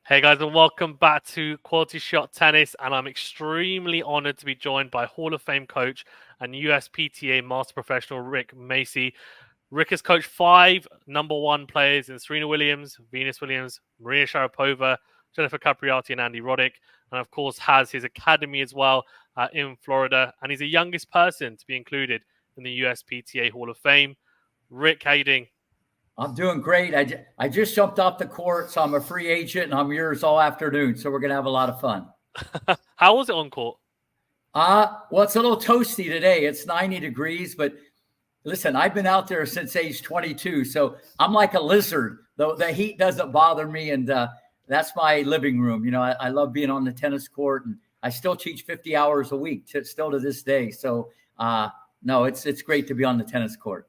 Hey guys, and welcome back to Quality Shot Tennis. And I'm extremely honored to be joined by Hall of Fame coach and USPTA Master Professional Rick Macci. Rick has coached 5 #1 players in Serena Williams, Venus Williams, Maria Sharapova, Jennifer Capriati, and Andy Roddick. And of course, has his academy as well in Florida. And he's the youngest person to be included in the USPTA Hall of Fame. Rick, how you doing? I'm doing great. I just jumped off the court, so I'm a free agent, and I'm yours all afternoon. So we're going to have a lot of fun. How was it on court? Well, it's a little toasty today. It's 90 degrees, but listen, I've been out there since age 22, so I'm like a lizard. The heat doesn't bother me, and that's my living room. You know, I love being on the tennis court, and I still teach 50 hours a week, still to this day. So, no, it's great to be on the tennis court.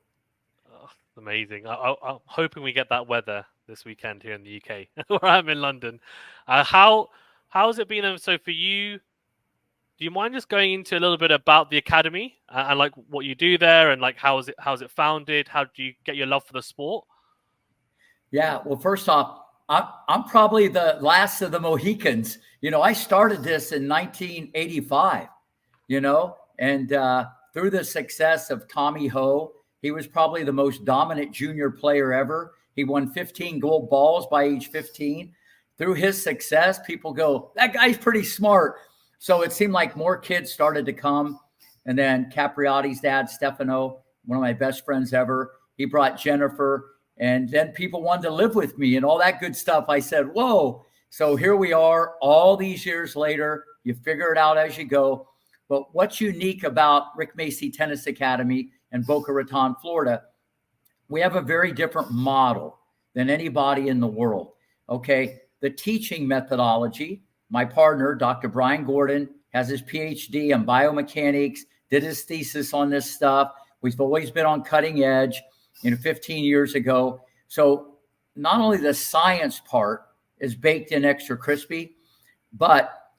Amazing. I'm hoping we get that weather this weekend here in the UK, where I'm in London. How's it been? So for you, do you mind just going into a little bit about the academy and like what you do there and like how's it founded? How do you get your love for the sport? Yeah. Well, first off, I'm probably the last of the Mohicans. You know, I started this in 1985. You know, and through the success of Tommy Ho. He was probably the most dominant junior player ever. He won 15 gold balls by age 15. Through his success, people go, that guy's pretty smart. So it seemed like more kids started to come. And then Capriati's dad, Stefano, one of my best friends ever, he brought Jennifer. And then people wanted to live with me and all that good stuff. I said, whoa. So here we are all these years later. You figure it out as you go. But what's unique about Rick Macci Tennis Academy in Boca Raton, Florida, we have a very different model than anybody in the world. Okay. The teaching methodology, my partner, Dr. Brian Gordon, has his PhD in biomechanics, did his thesis on this stuff. We've always been on cutting edge, 15 years ago. So not only the science part is baked in extra crispy, but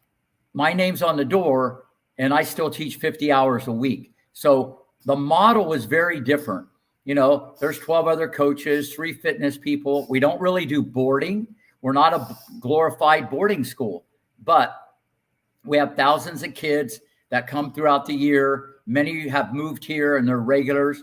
my name's on the door and I still teach 50 hours a week. So the model is very different. You know, there's 12 other coaches, 3 fitness people. We don't really do boarding. We're not a glorified boarding school, but we have thousands of kids that come throughout the year. Many have moved here and they're regulars.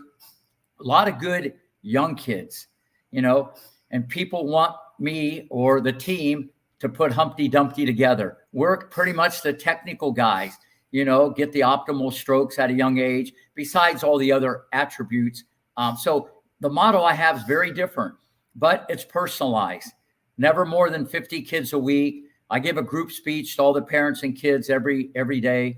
A lot of good young kids, and people want me or the team to put Humpty Dumpty together. We're pretty much the technical guys. Get the optimal strokes at a young age, besides all the other attributes. So the model I have is very different, but it's personalized. Never more than 50 kids a week. I give a group speech to all the parents and kids every day.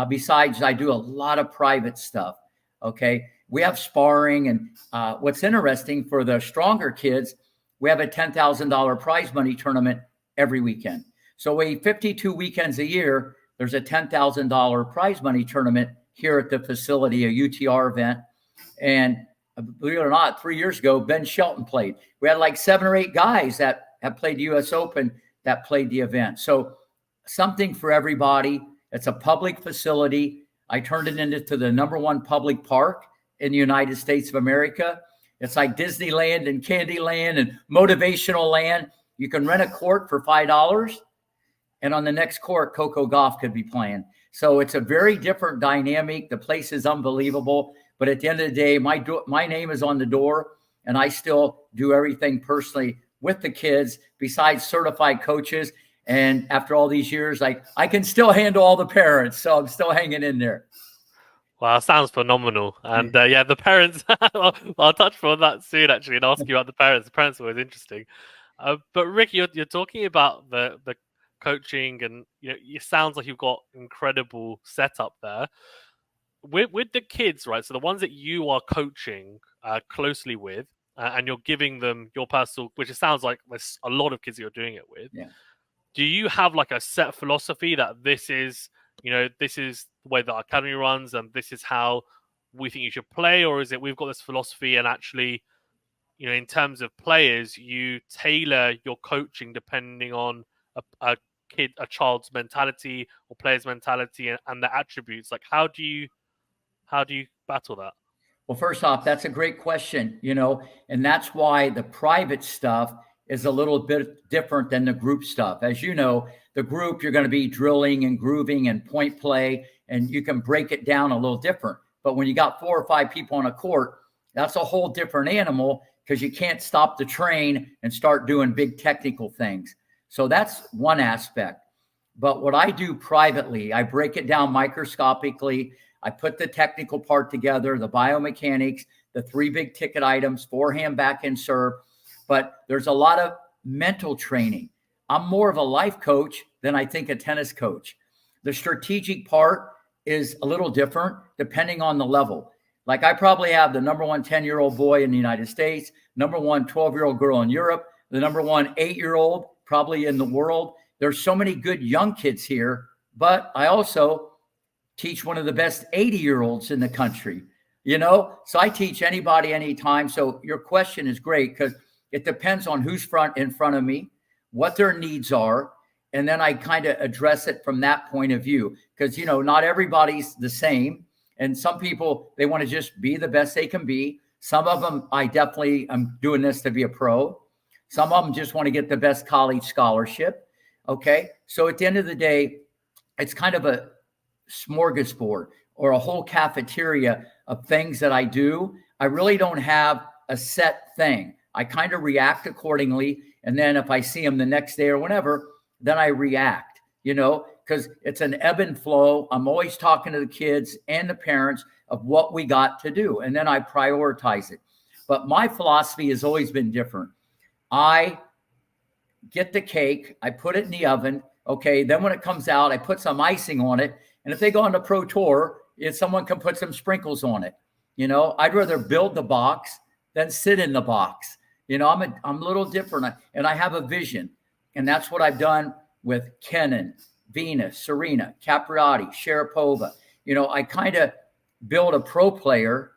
Besides, I do a lot of private stuff. Okay. We have sparring. And what's interesting for the stronger kids, we have a $10,000 prize money tournament every weekend. So 52 weekends a year, there's a $10,000 prize money tournament here at the facility, a UTR event. And believe it or not, 3 years ago, Ben Shelton played. We had like 7 or 8 guys that have played the US Open that played the event. So something for everybody. It's a public facility. I turned it into the #1 public park in the United States of America. It's like Disneyland and Candyland and motivational land. You can rent a court for $5. And on the next court, Coco Gauff could be playing. So it's a very different dynamic. The place is unbelievable. But at the end of the day, my name is on the door, and I still do everything personally with the kids, besides certified coaches. And after all these years, I can still handle all the parents. So I'm still hanging in there. Wow, sounds phenomenal. And the parents, I'll touch on that soon, actually, and ask you about the parents. The parents are always interesting. But Rick, you're talking about the coaching, and it sounds like you've got incredible setup there with the kids, right? So the ones that you are coaching closely with, and you're giving them your personal, which it sounds like there's a lot of kids that you're doing it with. Yeah. Do you have like a set philosophy that this is the way that our academy runs, and this is how we think you should play, or is it we've got this philosophy and actually, in terms of players, you tailor your coaching depending on a child's mentality or player's mentality and the attributes? Like, how do you battle that? Well, first off, that's a great question, and that's why the private stuff is a little bit different than the group stuff. As you know, the group, you're going to be drilling and grooving and point play, and you can break it down a little different. But when you got 4 or 5 people on a court, that's a whole different animal, because you can't stop the train and start doing big technical things. So that's one aspect. But what I do privately, I break it down microscopically. I put the technical part together, the biomechanics, the 3 big ticket items, forehand, backhand, serve. But there's a lot of mental training. I'm more of a life coach than I think a tennis coach. The strategic part is a little different depending on the level. Like, I probably have the number 1 10-year-old boy in the United States, number 1 12-year-old girl in Europe, the number 1 8-year-old probably in the world. There's so many good young kids here, but I also teach one of the best 80-year-olds in the country, So I teach anybody, anytime. So your question is great, because it depends on who's in front of me, what their needs are, and then I kind of address it from that point of view. Because, not everybody's the same. And some people, they want to just be the best they can be. Some of them, I definitely am doing this to be a pro. Some of them just want to get the best college scholarship. Okay. So at the end of the day, it's kind of a smorgasbord or a whole cafeteria of things that I do. I really don't have a set thing. I kind of react accordingly. And then if I see them the next day or whenever, then I react, because it's an ebb and flow. I'm always talking to the kids and the parents of what we got to do. And then I prioritize it. But my philosophy has always been different. I get the cake, I put it in the oven. Okay. Then when it comes out, I put some icing on it. And if they go on the pro tour, someone can put some sprinkles on it. I'd rather build the box than sit in the box. I'm a little different, and I have a vision. And that's what I've done with Kenin, Venus, Serena, Capriati, Sharapova. I kind of build a pro player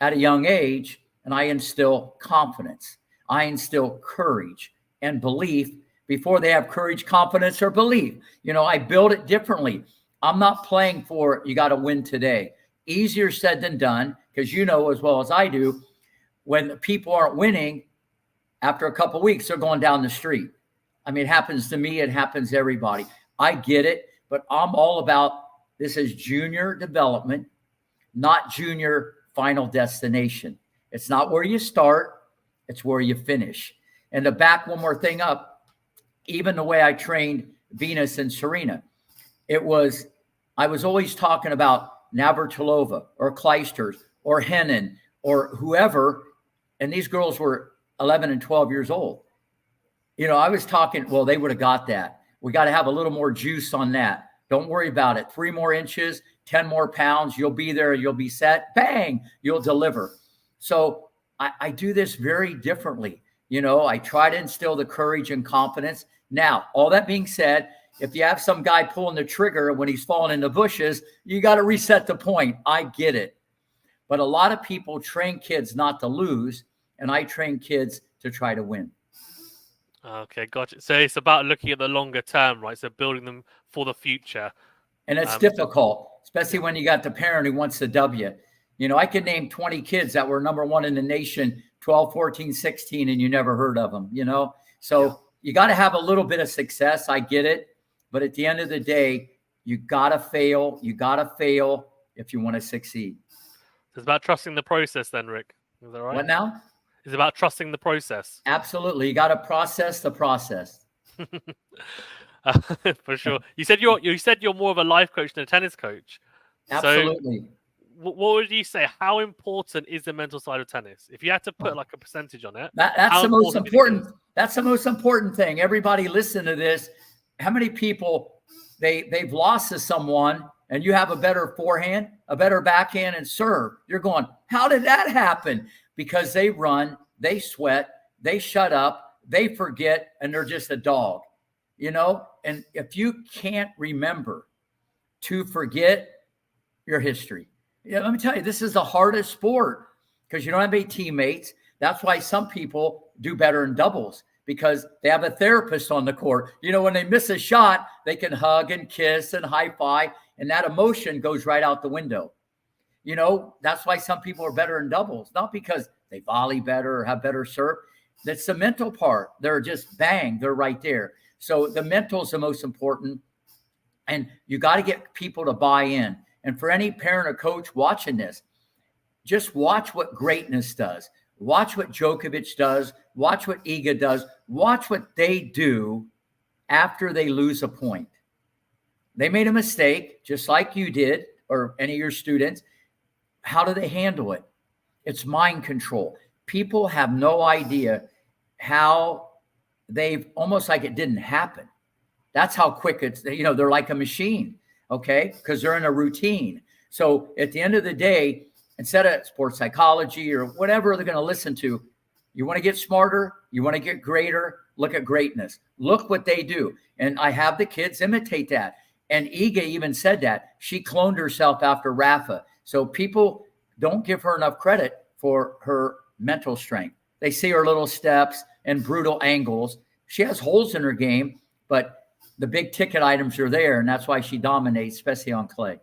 at a young age, and I instill confidence. I instill courage and belief before they have courage, confidence, or belief. I build it differently. I'm not playing for you got to win today. Easier said than done, because as well as I do, when people aren't winning, after a couple of weeks, they're going down the street. I mean, it happens to me. It happens to everybody. I get it, but I'm all about this is junior development, not junior final destination. It's not where you start. It's where you finish. And to back one more thing up, even the way I trained Venus and Serena, I was always talking about Navratilova or Kleisters or Henin or whoever, and these girls were 11 and 12 years old. I was talking, well, they would have got that. We got to have a little more juice on that. Don't worry about it. 3 more inches, 10 more pounds. You'll be there. You'll be set. Bang, you'll deliver. So I do this very differently. I try to instill the courage and confidence. Now, all that being said, if you have some guy pulling the trigger when he's falling in the bushes, you got to reset the point. I get it. But a lot of people train kids not to lose, and I train kids to try to win. Okay, gotcha. So it's about looking at the longer term, right? So building them for the future. And it's difficult, especially when you got the parent who wants the W. I could name 20 kids that were number 1 in the nation, 12, 14, 16, and you never heard of them, So you got to have a little bit of success. I get it. But at the end of the day, you got to fail. You got to fail if you want to succeed. It's about trusting the process then, Rick. Is that right? What now? It's about trusting the process. Absolutely. You got to process the process. For sure. You said you're more of a life coach than a tennis coach. Absolutely. So what would you say? How important is the mental side of tennis? If you had to put like a percentage on it, that's the most important. That's the most important thing. Everybody listen to this. How many people they've lost to someone, and you have a better forehand, a better backhand, and serve? You're going, how did that happen? Because they run, they sweat, they shut up, they forget, and they're just a dog, And if you can't remember to forget your history, let me tell you, this is the hardest sport because you don't have any teammates. That's why some people do better in doubles, because they have a therapist on the court. When they miss a shot, they can hug and kiss and high five, and that emotion goes right out the window. That's why some people are better in doubles, not because they volley better or have better serve. That's the mental part. They're just bang, they're right there. So the mental is the most important. And you got to get people to buy in. And for any parent or coach watching this, just watch what greatness does. Watch what Djokovic does. Watch what Iga does. Watch what they do after they lose a point. They made a mistake, just like you did, or any of your students. How do they handle it? It's mind control. People have no idea how they've almost like it didn't happen. That's how quick it's, they're like a machine, okay? Because they're in a routine. So at the end of the day, instead of sports psychology or whatever they're going to listen to, you want to get smarter, you want to get greater, look at greatness. Look what they do. And I have the kids imitate that. And Iga even said that. She cloned herself after Rafa. So people don't give her enough credit for her mental strength. They see her little steps and brutal angles. She has holes in her game, but the big ticket items are there, and that's why she dominates, especially on clay.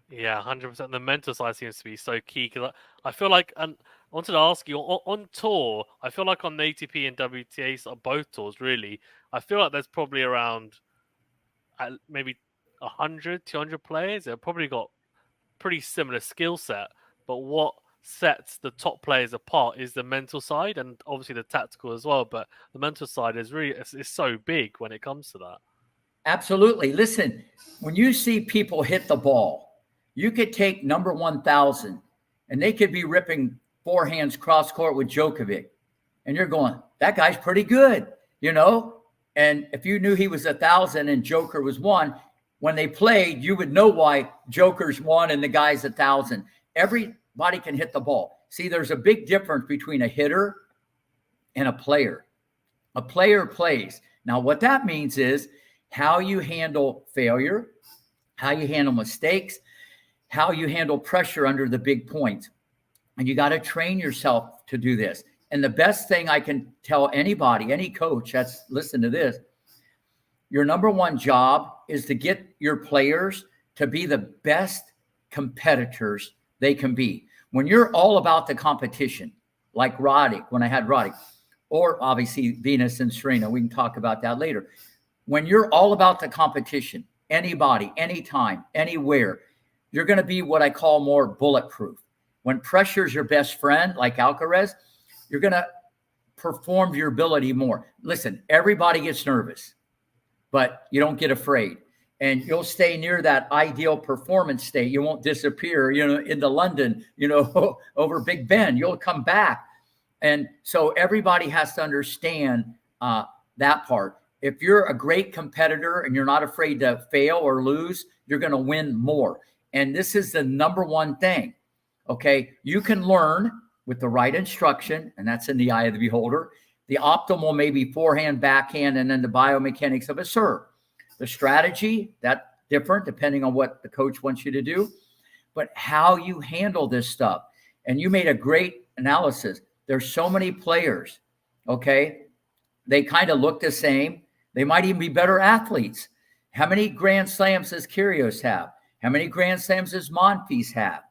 Yeah, 100%. The mental side seems to be so key because I feel like, and I wanted to ask you on tour, I feel like on the ATP and WTA, so both tours really, I feel like there's probably around maybe 100, 200 players. They've probably got pretty similar skill set, but what sets the top players apart is the mental side and obviously the tactical as well. But the mental side is really is so big when it comes to that. Absolutely. Listen, when you see people hit the ball, you could take number 1,000 and they could be ripping forehands cross court with Djokovic. And you're going, that guy's pretty good, And if you knew he was 1,000 and Joker was 1, when they played, you would know why Joker's 1 and the guy's 1,000. Everybody can hit the ball. See, there's a big difference between a hitter and a player. A player plays. Now, what that means is how you handle failure, how you handle mistakes, how you handle pressure under the big points. And you got to train yourself to do this. And the best thing I can tell anybody, any coach that's listening to this, your number one job is to get your players to be the best competitors they can be. When you're all about the competition, like Roddick, when I had Roddick, or obviously Venus and Serena, we can talk about that later. When you're all about the competition, anybody, anytime, anywhere, you're going to be what I call more bulletproof. When pressure's your best friend, like Alcaraz, you're going to perform your ability more. Listen, everybody gets nervous, but you don't get afraid. And you'll stay near that ideal performance state. You won't disappear, into London, over Big Ben. You'll come back. And so everybody has to understand that part. If you're a great competitor and you're not afraid to fail or lose, you're going to win more. And this is the number one thing. Okay, you can learn with the right instruction, and that's in the eye of the beholder. The optimal may be forehand, backhand, and then the biomechanics of a serve. The strategy, that's different depending on what the coach wants you to do, but how you handle this stuff. And you made a great analysis. There's so many players, okay? They kind of look the same. They might even be better athletes. How many Grand Slams does Kyrgios have? How many Grand Slams does Monfils have?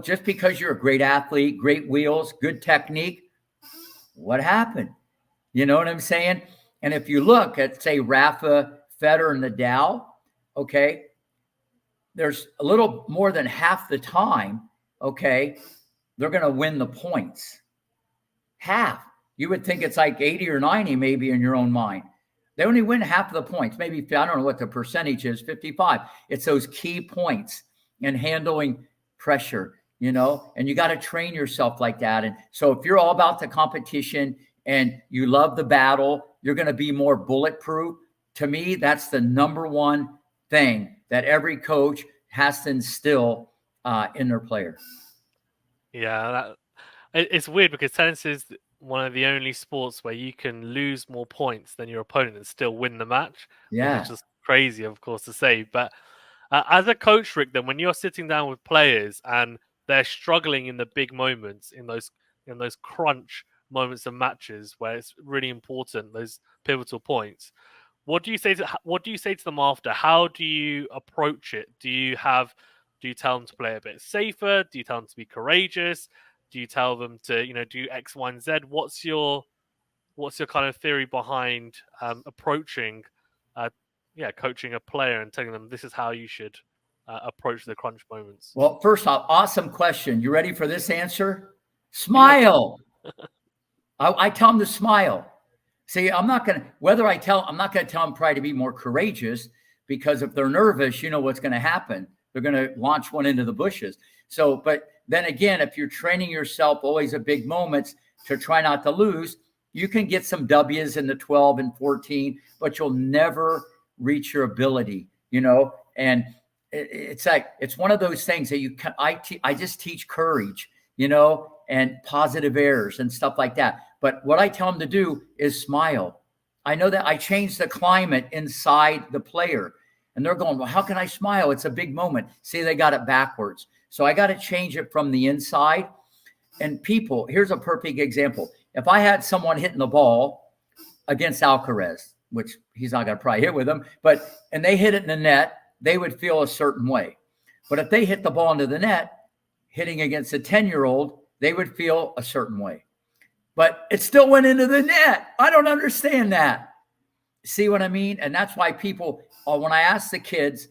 Just because you're a great athlete, great wheels, good technique, what happened? You know what I'm saying? And if you look at, say, Rafa, Federer, and Nadal, okay, there's a little more than half the time, okay, they're going to win the points. Half. You would think it's like 80 or 90 maybe in your own mind. They only win half of the points. Maybe, I don't know what the percentage is, 55. It's those key points and handling pressure, and you got to train yourself like that. And so if you're all about the competition and you love the battle, you're going to be more bulletproof. To me, that's the number one thing that every coach has to instill in their player. Yeah, it's weird because tennis is one of the only sports where you can lose more points than your opponent and still win the match. Yeah. Which is just crazy, of course, to say. But as a coach, Rick, then when you're sitting down with players and they're struggling in the big moments, in those crunch moments of matches where it's really important, those pivotal points, what do you say to them after? How do you approach it? Do you tell them to play a bit safer? Do you tell them to be courageous? Do you tell them to, do X, Y, and Z? What's your kind of theory behind approaching, coaching a player and telling them this is how you should approach the crunch moments? Well, first off, awesome question. You ready for this answer? Smile. I tell them to smile. See, I'm not going to tell them probably to be more courageous, because if they're nervous, you know what's going to happen. They're going to launch one into the bushes. So, but then again, if you're training yourself always at big moments to try not to lose, you can get some W's in the 12 and 14, but you'll never reach your ability, and it's one of those things that I just teach courage, and positive errors and stuff like that. But what I tell them to do is smile. I know that I changed the climate inside the player, and they're going, well, how can I smile? It's a big moment. See, they got it backwards. So I got to change it from the inside. And people, here's a perfect example. If I had someone hitting the ball against Alcaraz, which he's not going to probably hit with them, and they hit it in the net, they would feel a certain way. But if they hit the ball into the net, hitting against a 10-year-old, they would feel a certain way. But it still went into the net. I don't understand that. See what I mean? And that's why people, when I ask the kids,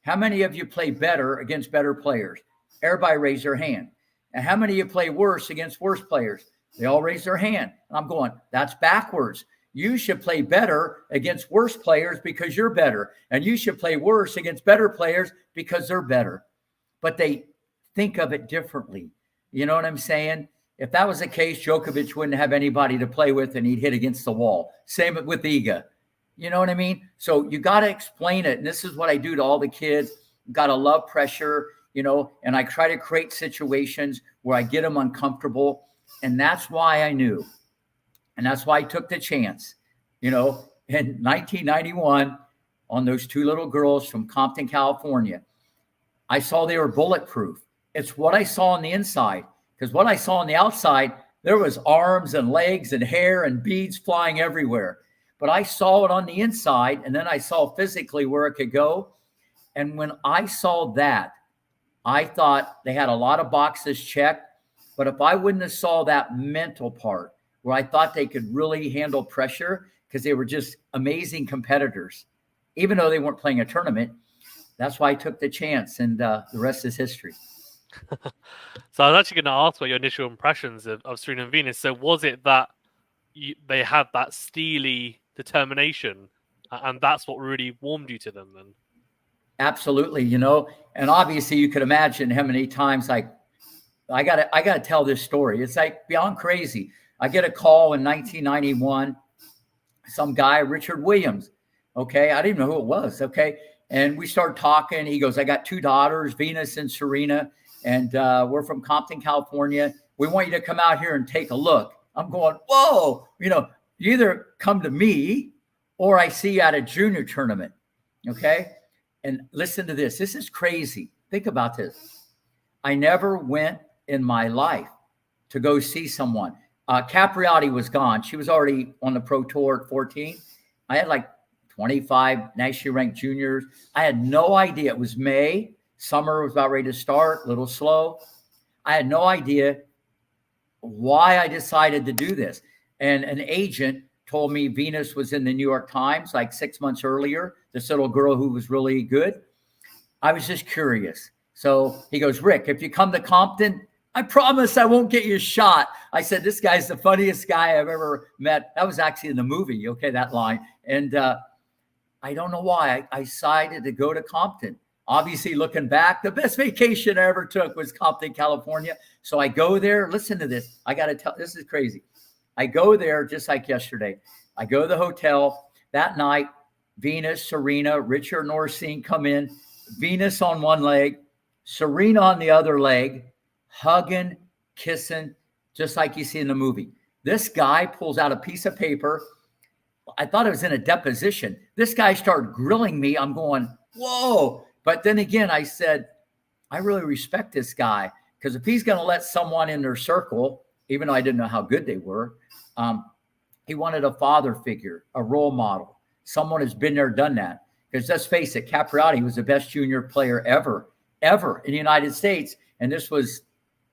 how many of you play better against better players? Everybody raise their hand. And how many of you play worse against worse players? They all raise their hand. And I'm going, that's backwards. You should play better against worse players because you're better. And you should play worse against better players because they're better. But they think of it differently. You know what I'm saying? If that was the case, Djokovic wouldn't have anybody to play with and he'd hit against the wall. Same with Iga. You know what I mean? So you got to explain it. And this is what I do to all the kids. Got to love pressure, and I try to create situations where I get them uncomfortable. And that's why I knew. And that's why I took the chance, in 1991 on those two little girls from Compton, California. I saw they were bulletproof. It's what I saw on the inside. Because what I saw on the outside, there was arms and legs and hair and beads flying everywhere. But I saw it on the inside, and then I saw physically where it could go. And when I saw that, I thought they had a lot of boxes checked. But if I wouldn't have saw that mental part, where I thought they could really handle pressure, because they were just amazing competitors, even though they weren't playing a tournament, that's why I took the chance, and the rest is history. So I was actually going to ask what your initial impressions of Serena and Venus. So was it that they had that steely determination, and that's what really warmed you to them then? Absolutely, and obviously you could imagine how many times I gotta tell this story. It's like beyond crazy. I get a call in 1991, some guy, Richard Williams. Okay, I didn't know who it was. Okay, and we start talking. He goes, I got two daughters, Venus and Serena, and we're from Compton, California. We want you to come out here and take a look. I'm going, whoa, you either come to me or I see you at a junior tournament. Okay. And listen to this. This is crazy. Think about this. I never went in my life to go see someone. Capriati was gone. She was already on the pro tour at 14. I had like 25 nationally ranked juniors. I had no idea. It was May. Summer was about ready to start, a little slow. I had no idea why I decided to do this. And an agent told me Venus was in the New York Times like 6 months earlier, this little girl who was really good. I was just curious. So he goes, Rick, if you come to Compton, I promise I won't get you shot. I said, this guy's the funniest guy I've ever met. That was actually in the movie, okay, that line. And I don't know why I decided to go to Compton. Obviously, looking back, the best vacation I ever took was Compton, California. So I go there. Listen to this. I got to tell, this is crazy. I go there just like yesterday. I go to the hotel that night. Venus, Serena, Richard and Orsine come in. Venus on one leg, Serena on the other leg, hugging, kissing, just like you see in the movie. This guy pulls out a piece of paper. I thought it was in a deposition. This guy started grilling me. I'm going, whoa. But then again, I said, I really respect this guy, because if he's going to let someone in their circle, even though I didn't know how good they were, he wanted a father figure, a role model, someone who's been there, done that. Because let's face it, Capriati was the best junior player ever in the United States. And this was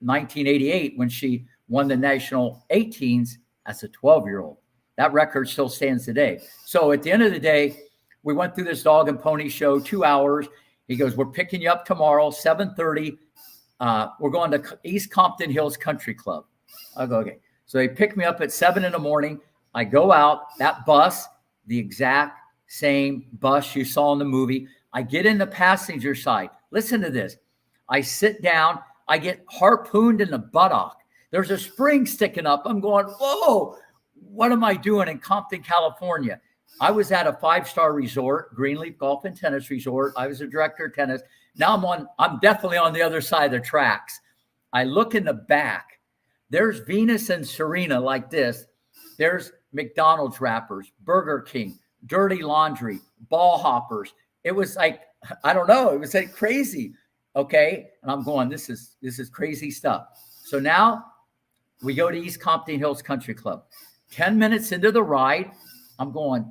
1988 when she won the national 18s as a 12-year-old. That record still stands today. So at the end of the day, we went through this dog and pony show, 2 hours. He goes, we're picking you up tomorrow, 7:30. We're going to East Compton Hills Country Club. I go, okay. So they pick me up at 7 in the morning. I go out, that bus, the exact same bus you saw in the movie. I get in the passenger side. Listen to this. I sit down. I get harpooned in the buttock. There's a spring sticking up. I'm going, whoa, what am I doing in Compton, California? I was at a 5-star resort, Greenleaf Golf and Tennis Resort. I was a director of tennis. Now I'm definitely on the other side of the tracks. I look in the back. There's Venus and Serena like this. There's McDonald's wrappers, Burger King, Dirty Laundry, ball hoppers. It was like, I don't know. It was like crazy. Okay. And I'm going, this is crazy stuff. So now we go to East Compton Hills Country Club. 10 minutes into the ride, I'm going,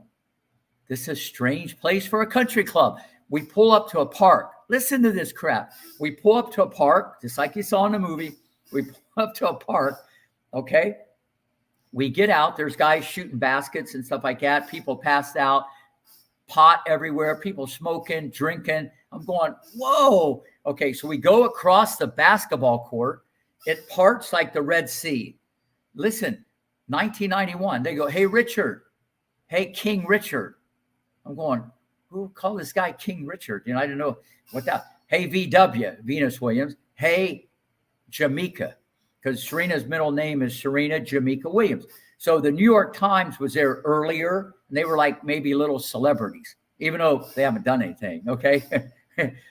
this is a strange place for a country club. We pull up to a park. Listen to this crap. We pull up to a park, just like you saw in the movie. We pull up to a park. Okay. We get out. There's guys shooting baskets and stuff like that. People passed out, pot everywhere, people smoking, drinking. I'm going, whoa. Okay. So we go across the basketball court. It parts like the Red Sea. Listen, 1991, they go, hey, Richard. Hey, King Richard. I'm going, who called this guy King Richard? I didn't know what that. Hey, VW, Venus Williams. Hey, Jamaica, because Serena's middle name is Serena Jamaica Williams. So the New York Times was there earlier, and they were like maybe little celebrities, even though they haven't done anything, okay?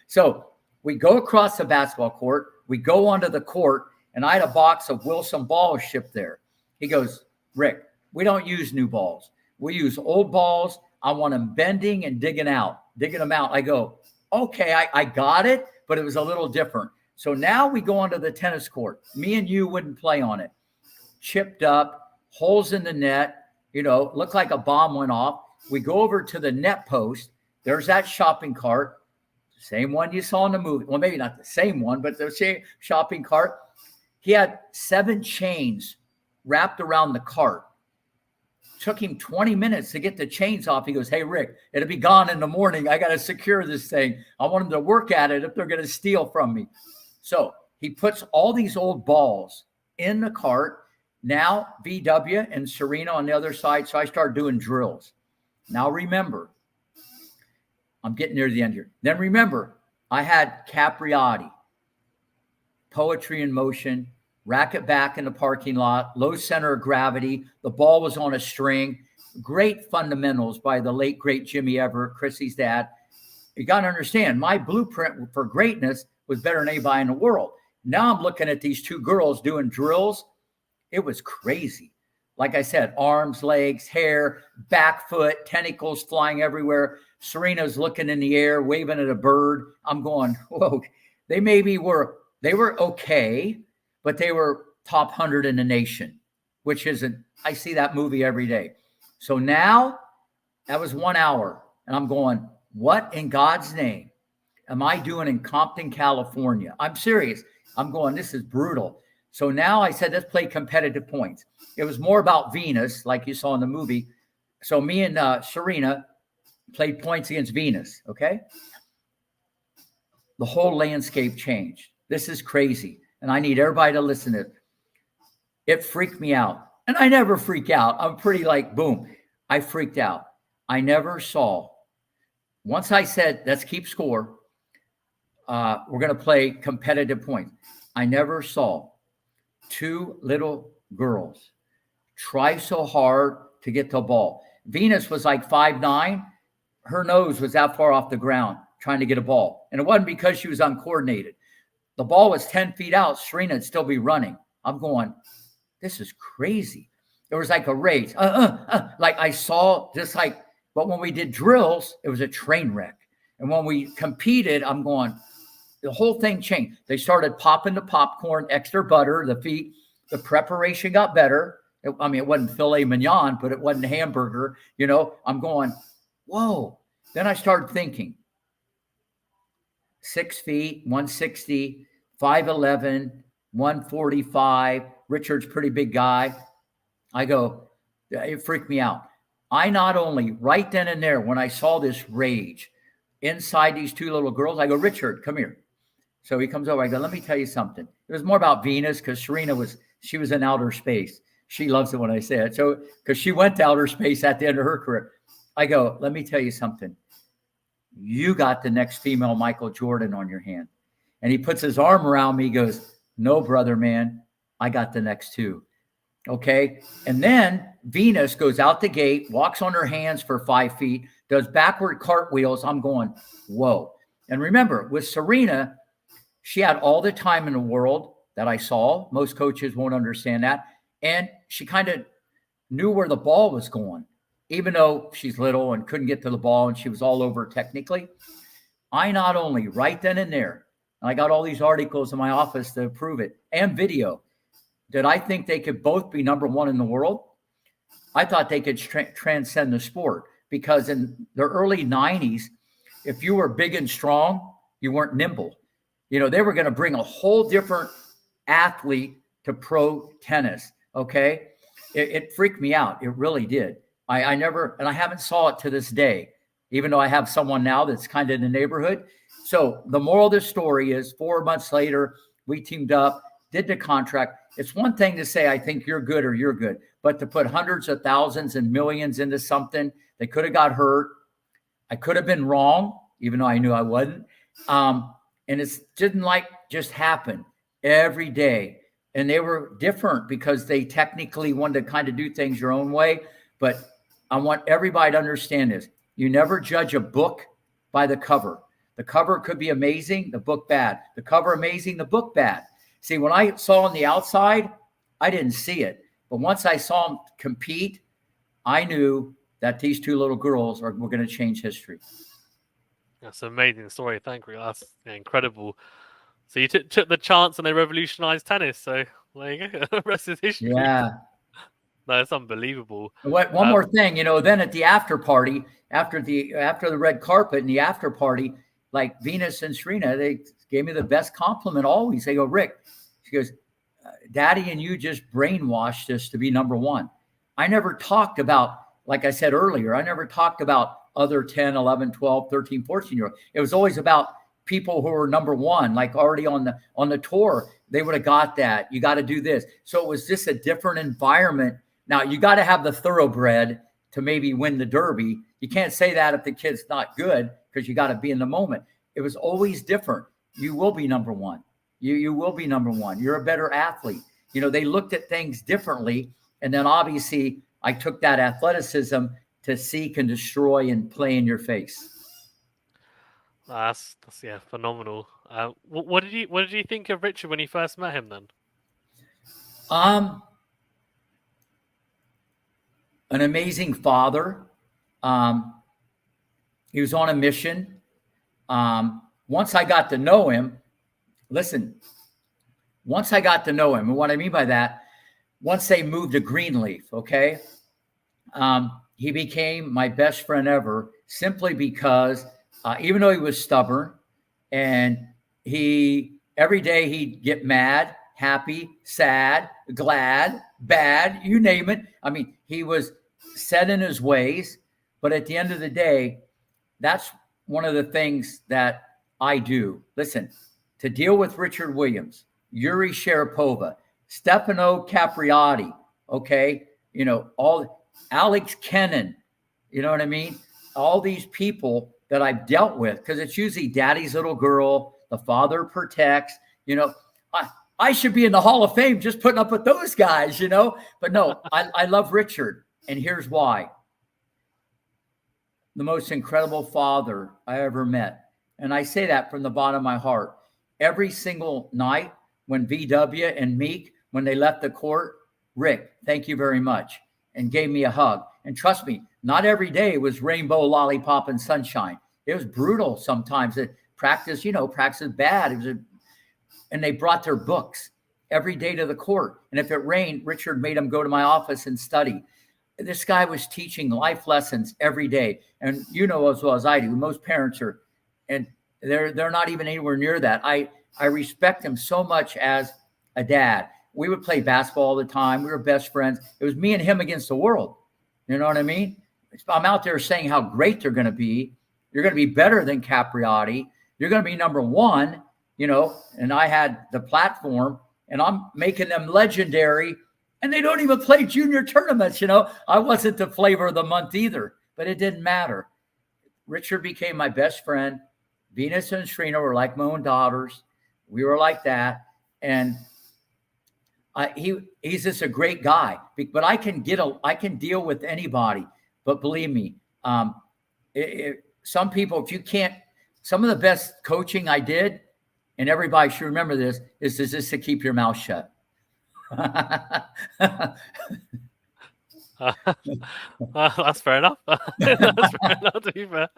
So we go across the basketball court. We go onto the court, and I had a box of Wilson balls shipped there. He goes, Rick, we don't use new balls. We use old balls. I want them bending and digging them out. I go, okay, I got it, but it was a little different. So now we go onto the tennis court. Me and you wouldn't play on it. Chipped up, holes in the net, looked like a bomb went off. We go over to the net post. There's that shopping cart, same one you saw in the movie. Well, maybe not the same one, but the same shopping cart. He had 7 chains wrapped around the cart. Took him 20 minutes to get the chains off. He goes, hey, Rick, it'll be gone in the morning. I got to secure this thing. I want him to work at it if they're going to steal from me. So he puts all these old balls in the cart. Now VW and Serena on the other side. So I start doing drills. Now remember, I'm getting near the end here. Then remember, I had Capriati, Poetry in Motion, racket back in the parking lot, low center of gravity. The ball was on a string. Great fundamentals by the late, great Jimmy Everett, Chrissy's dad. You got to understand, my blueprint for greatness was better than anybody in the world. Now I'm looking at these 2 girls doing drills. It was crazy. Like I said, arms, legs, hair, back foot, tentacles flying everywhere. Serena's looking in the air, waving at a bird. I'm going, whoa. They were okay, but they were top 100 in the nation, which isn't, I see that movie every day. So now that was 1 hour. And I'm going, what in God's name am I doing in Compton, California? I'm serious. I'm going, this is brutal. So now I said, let's play competitive points. It was more about Venus, like you saw in the movie. So me and Serena played points against Venus, okay? The whole landscape changed. This is crazy. And I need everybody to listen to it. It freaked me out. And I never freak out. I'm pretty like, boom. I freaked out. I never saw. Once I said, let's keep score. We're going to play competitive points. I never saw 2 little girls try so hard to get the ball. Venus was like 5'9". Her nose was that far off the ground trying to get a ball. And it wasn't because she was uncoordinated. The ball was 10 feet out. Serena would still be running. I'm going, this is crazy. It was like a race. Like I saw just like, but when we did drills, it was a train wreck. And when we competed, I'm going, the whole thing changed. They started popping the popcorn, extra butter, the feet. The preparation got better. It wasn't filet mignon, but it wasn't hamburger. I'm going, whoa. Then I started thinking, 6 feet, 160, 5'11", 145. Richard's pretty big guy. I go, it freaked me out. I not only, right then and there, when I saw this rage inside these two little girls, I go, Richard, come here. So he comes over. I go, let me tell you something. It was more about Venus because Serena she was in outer space. She loves it when I say it. So, because she went to outer space at the end of her career. I go, let me tell you something. You got the next female Michael Jordan on your hand. And he puts his arm around me. He goes, no, brother, man. I got the next two. Okay. And then Venus goes out the gate, walks on her hands for 5 feet, does backward cartwheels. I'm going, whoa. And remember, with Serena, she had all the time in the world that I saw. Most coaches won't understand that. And she kind of knew where the ball was going, even though she's little and couldn't get to the ball and she was all over technically. I not only right then and there, and I got all these articles in my office to prove it, and video, did I think they could both be number one in the world? I thought they could transcend the sport, because in the early 90s, if you were big and strong, you weren't nimble. You know, they were going to bring a whole different athlete to pro tennis. Okay. It freaked me out. It really did. I never, and I haven't saw it to this day, even though I have someone now that's kind of in the neighborhood. So the moral of this story is 4 months later, we teamed up, did the contract. It's one thing to say, I think you're good or you're good, but to put hundreds of thousands and millions into something, they could have got hurt. I could have been wrong, even though I knew I wasn't. And it didn't just happen every day. And they were different because they technically wanted to kind of do things your own way. But I want everybody to understand this. You never judge a book by the cover. The cover could be amazing, the book bad. The cover amazing, the book bad. See, when I saw on the outside, I didn't see it. But once I saw them compete, I knew that these two little girls were going to change history. That's an amazing story. Thank you. That's incredible. So you took the chance and they revolutionized tennis. So there you go. The rest is history. Yeah. No, it's unbelievable. One more thing, then at the after party, after the red carpet and the after party, like Venus and Serena, they gave me the best compliment always. They go, Rick, she goes, Daddy and you just brainwashed us to be number one. I never talked about, like I said earlier, I never talked about other 10, 11, 12, 13, 14-year-olds. It was always about people who were number one, like already on the tour. They would have got that. You got to do this. So it was just a different environment. Now, you got to have the thoroughbred to maybe win the Derby. You can't say that if the kid's not good, because you got to be in the moment. It was always different. You will be number one. You will be number one. You're a better athlete. They looked at things differently. And then obviously I took that athleticism to seek and destroy and play in your face. That's phenomenal. What did you think of Richard when you first met him then? An amazing father. He was on a mission. Once I got to know him, and what I mean by that, once they moved to Greenleaf, okay, he became my best friend ever, simply because even though he was stubborn, and every day he'd get mad, happy, sad, glad, bad, you name it. I mean, he was set in his ways, but at the end of the day, that's one of the things that I do. Listen, to deal with Richard Williams, Yuri Sharapova, Stefano Capriati, okay, all Alex Kennan, you know what I mean? All these people that I've dealt with, because it's usually daddy's little girl, the father protects, I should be in the Hall of Fame just putting up with those guys, but no, I love Richard. And here's why. The most incredible father I ever met. And I say that from the bottom of my heart. Every single night when VW and Meek, when they left the court, Rick, thank you very much, and gave me a hug. And trust me, not every day was rainbow, lollipop, and sunshine. It was brutal sometimes. Practice bad. And they brought their books every day to the court. And if it rained, Richard made them go to my office and study. This guy was teaching life lessons every day. And as well as I do, most parents are, and they're not even anywhere near that. I respect him so much as a dad. We would play basketball all the time. We were best friends. It was me and him against the world. You know what I mean? I'm out there saying how great they're going to be. You're going to be better than Capriati. You're going to be number one, you know, and I had the platform, and I'm making them legendary, and they don't even play junior tournaments, you know. I wasn't the flavor of the month either, but it didn't matter. Richard became my best friend. Venus and Serena were like my own daughters. We were like that. And he's just a great guy, but I can deal with anybody. But believe me, some people, if you can't, some of the best coaching I did, and everybody should remember this, is just to keep your mouth shut. That's fair enough. That's fair enough, to be fair.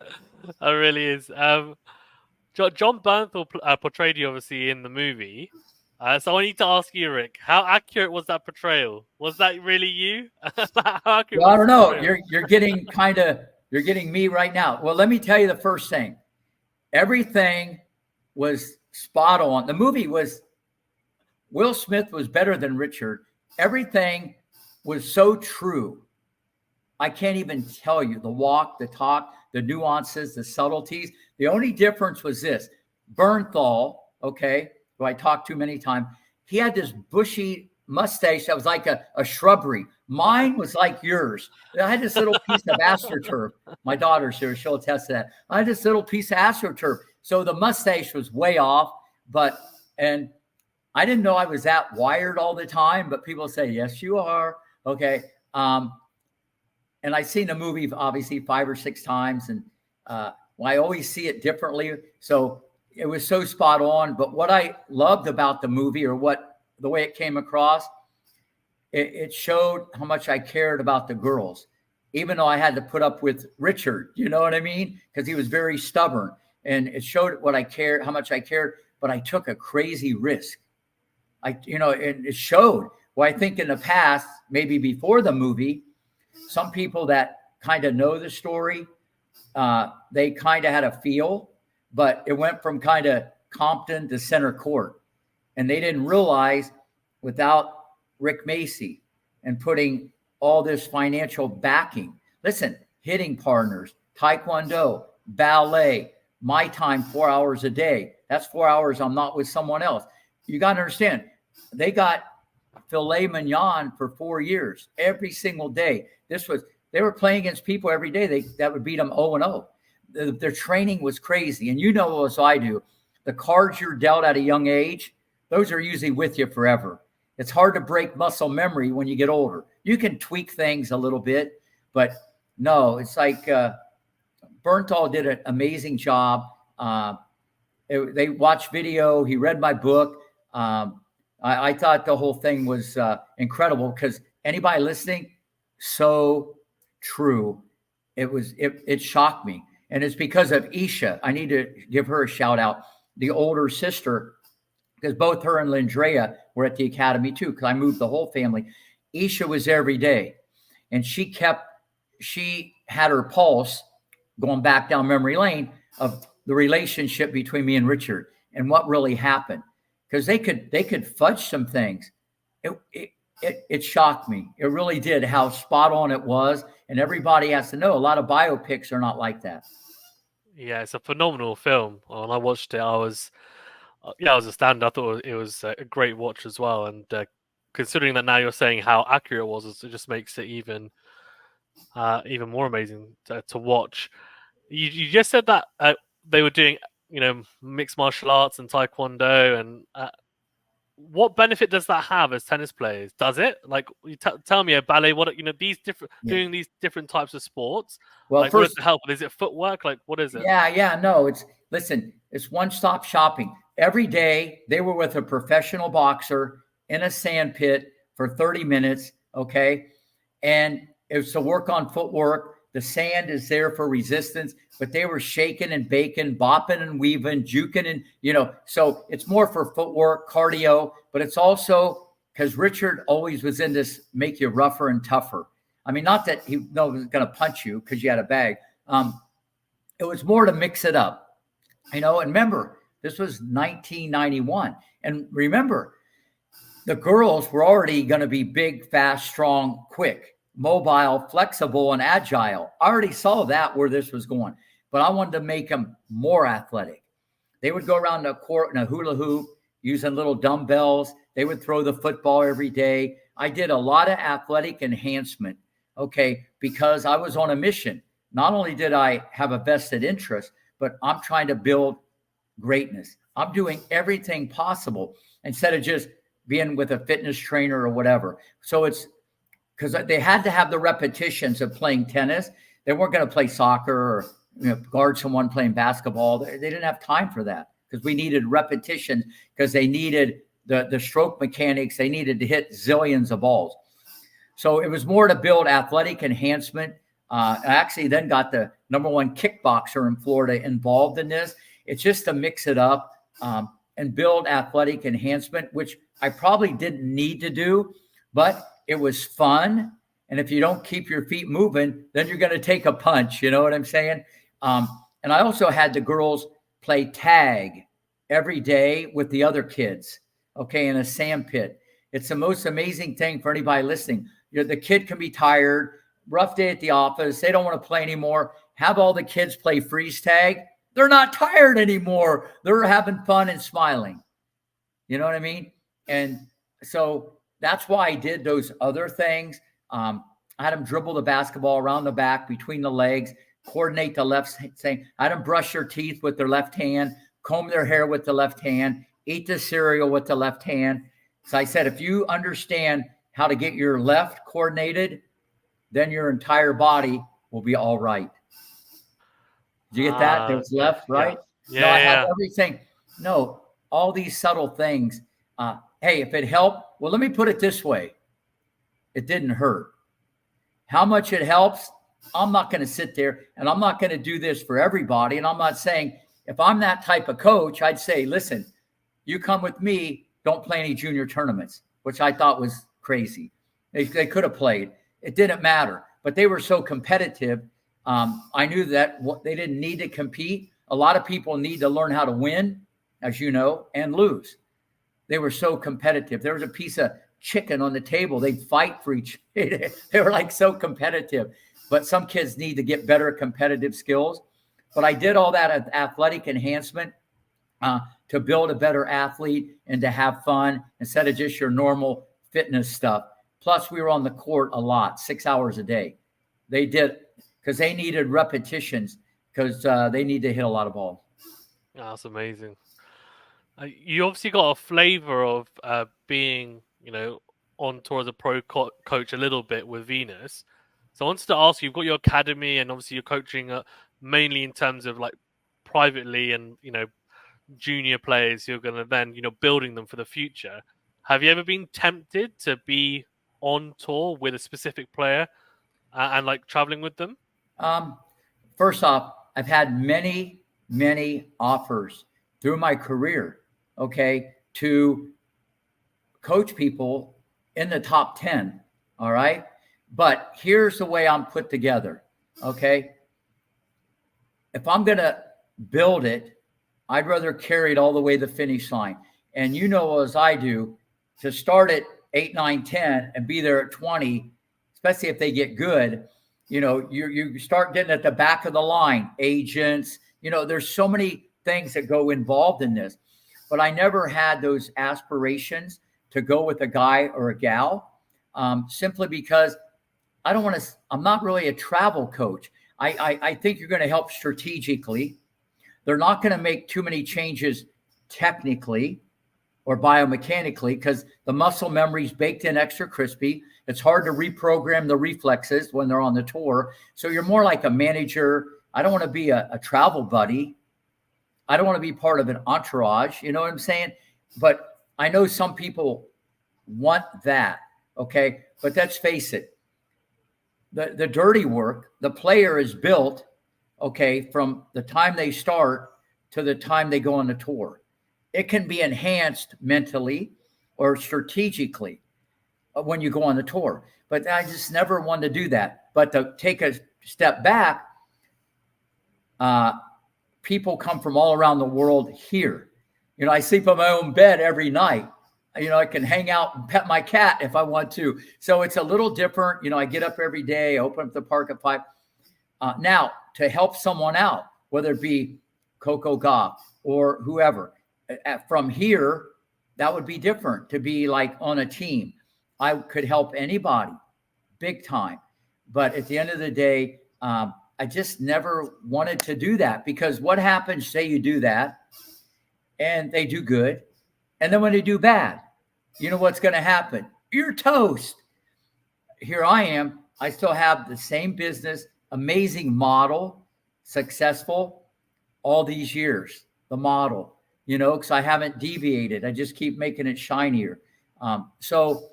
That really is. John Bernthal portrayed you obviously in the movie. So I need to ask you, Rick, how accurate was that portrayal? Was that really you? Well, I don't know. You're getting me right now. Well, let me tell you the first thing. Everything was spot on. The movie was, Will Smith was better than Richard. Everything was so true. I can't even tell you the walk, the talk, the nuances, the subtleties. The only difference was this. Bernthal, okay, who I talked to many times, he had this bushy mustache that was like a shrubbery. Mine was like yours. I had this little piece of astroturf. My daughter's here. She'll attest to that. I had this little piece of astroturf. So the mustache was way off, and I didn't know I was that wired all the time, but people say, yes, you are. Okay. And I've seen the movie obviously 5 or 6 times, and I always see it differently. So it was so spot on. But what I loved about the movie, or the way it came across, it showed how much I cared about the girls, even though I had to put up with Richard, you know what I mean? Because he was very stubborn, and it showed what I cared, how much I cared, but I took a crazy risk. It showed. Well, I think in the past, maybe before the movie, some people that kind of know the story, they kind of had a feel, but it went from kind of Compton to center court. And they didn't realize, without Rick Macci and putting all this financial backing, listen, hitting partners, taekwondo, ballet, my time, 4 hours a day. That's 4 hours I'm not with someone else. You got to understand, they got filet mignon for 4 years, every single day. They were playing against people every day that would beat them 0-0. Their training was crazy. And you know as I do, the cards you're dealt at a young age, those are usually with you forever. It's hard to break muscle memory when you get older. You can tweak things a little bit, but no, it's like Bernthal did an amazing job. They watched video. He read my book. I thought the whole thing was incredible, because anybody listening, so true. It shocked me. And it's because of Isha. I need to give her a shout out, the older sister, because both her and Lindrea were at the academy too, because I moved the whole family. Isha was there every day, and she had her pulse going back down memory lane of the relationship between me and Richard and what really happened, because they could fudge some things. It shocked me. It really did, how spot on it was. And everybody has to know, a lot of biopics are not like that. Yeah, it's a phenomenal film. When I watched it, I was astounded. I thought it was a great watch as well. And considering that now you're saying how accurate it was, it just makes it even more amazing to watch. You just said that they were doing, mixed martial arts and taekwondo, and what benefit does that have as tennis players? Does it, like, you tell me, a ballet, these different doing these different types of sports? Well, like, first, what does it help? Is it footwork? Like, what is it? No, it's one-stop shopping. Every day they were with a professional boxer in a sand pit for 30 minutes. Okay. And it was to work on footwork. The sand is there for resistance, but they were shaking and baking, bopping and weaving, juking, and, so it's more for footwork, cardio, but it's also because Richard always was in this make you rougher and tougher. I mean, not that he was going to punch you because you had a bag. It was more to mix it up, and remember, this was 1991. And remember, the girls were already going to be big, fast, strong, quick, mobile, flexible, and agile. I already saw that where this was going, but I wanted to make them more athletic. They would go around the court in a hula hoop using little dumbbells. They would throw the football every day. I did a lot of athletic enhancement, okay, because I was on a mission. Not only did I have a vested interest, but I'm trying to build greatness. I'm doing everything possible instead of just being with a fitness trainer or whatever. So it's because they had to have the repetitions of playing tennis. They weren't going to play soccer or guard someone playing basketball. They didn't have time for that because we needed repetition because they needed the stroke mechanics. They needed to hit zillions of balls. So it was more to build athletic enhancement. I actually then got the #1 kickboxer in Florida involved in this. It's just to mix it up and build athletic enhancement, which I probably didn't need to do, but it was fun. And if you don't keep your feet moving, then you're going to take a punch. You know what I'm saying? And I also had the girls play tag every day with the other kids, okay, in a sand pit. It's the most amazing thing for anybody listening. The kid can be tired, rough day at the office. They don't want to play anymore. Have all the kids play freeze tag. They're not tired anymore. They're having fun and smiling. You know what I mean? And so that's why I did those other things. I had them dribble the basketball around the back between the legs, coordinate the left thing. I had them brush their teeth with their left hand, comb their hair with the left hand, eat the cereal with the left hand. So I said, if you understand how to get your left coordinated, then your entire body will be all right. Did you get that? There was left, right? Yeah. No, I had everything. No, all these subtle things. Hey, if it helped, well, let me put it this way. It didn't hurt. How much it helps, I'm not going to sit there and I'm not going to do this for everybody. And I'm not saying if I'm that type of coach, I'd say, listen, you come with me, don't play any junior tournaments, which I thought was crazy. They could have played. It didn't matter, but they were so competitive. I knew that they didn't need to compete. A lot of people need to learn how to win, as you know, and lose. They were so competitive. There was a piece of chicken on the table. They'd fight for each. They were like so competitive. But some kids need to get better competitive skills. But I did all that athletic enhancement to build a better athlete and to have fun instead of just your normal fitness stuff. Plus, we were on the court a lot, 6 hours a day. They did because they needed repetitions because they need to hit a lot of balls. That's amazing. You obviously got a flavor of being, on tour as a pro coach a little bit with Venus. So I wanted to ask you, you've got your academy and obviously you're coaching mainly in terms of like privately and, junior players. You're going to then, building them for the future. Have you ever been tempted to be on tour with a specific player and like traveling with them? First off, I've had many, many offers through my career, okay, to coach people in the top 10, all right? But here's the way I'm put together, okay? If I'm going to build it, I'd rather carry it all the way to the finish line. And you know as I do, to start at 8, 9, 10 and be there at 20, especially if they get good, you start getting at the back of the line, agents, there's so many things that go involved in this. But I never had those aspirations to go with a guy or a gal, simply because I'm not really a travel coach. I think you're going to help strategically. They're not going to make too many changes technically or biomechanically because the muscle memory is baked in extra crispy. It's hard to reprogram the reflexes when they're on the tour. So you're more like a manager. I don't want to be a travel buddy. I don't want to be part of an entourage. You know what I'm saying? But I know some people want that. Okay. But let's face it. The dirty work, the player is built, okay, from the time they start to the time they go on the tour. It can be enhanced mentally or strategically when you go on the tour. But I just never wanted to do that. But to take a step back, people come from all around the world here. I sleep on my own bed every night. I can hang out and pet my cat if I want to. So it's a little different. I get up every day, open up the park at 5. Now, to help someone out, whether it be Coco Gauff or whoever, from here, that would be different. To be like on a team, I could help anybody big time. But at the end of the day, I just never wanted to do that, because what happens, say you do that and they do good, and then when they do bad, you know what's going to happen? You're toast. Here I am. I still have the same business, amazing model, successful all these years, the model, because I haven't deviated. I just keep making it shinier. So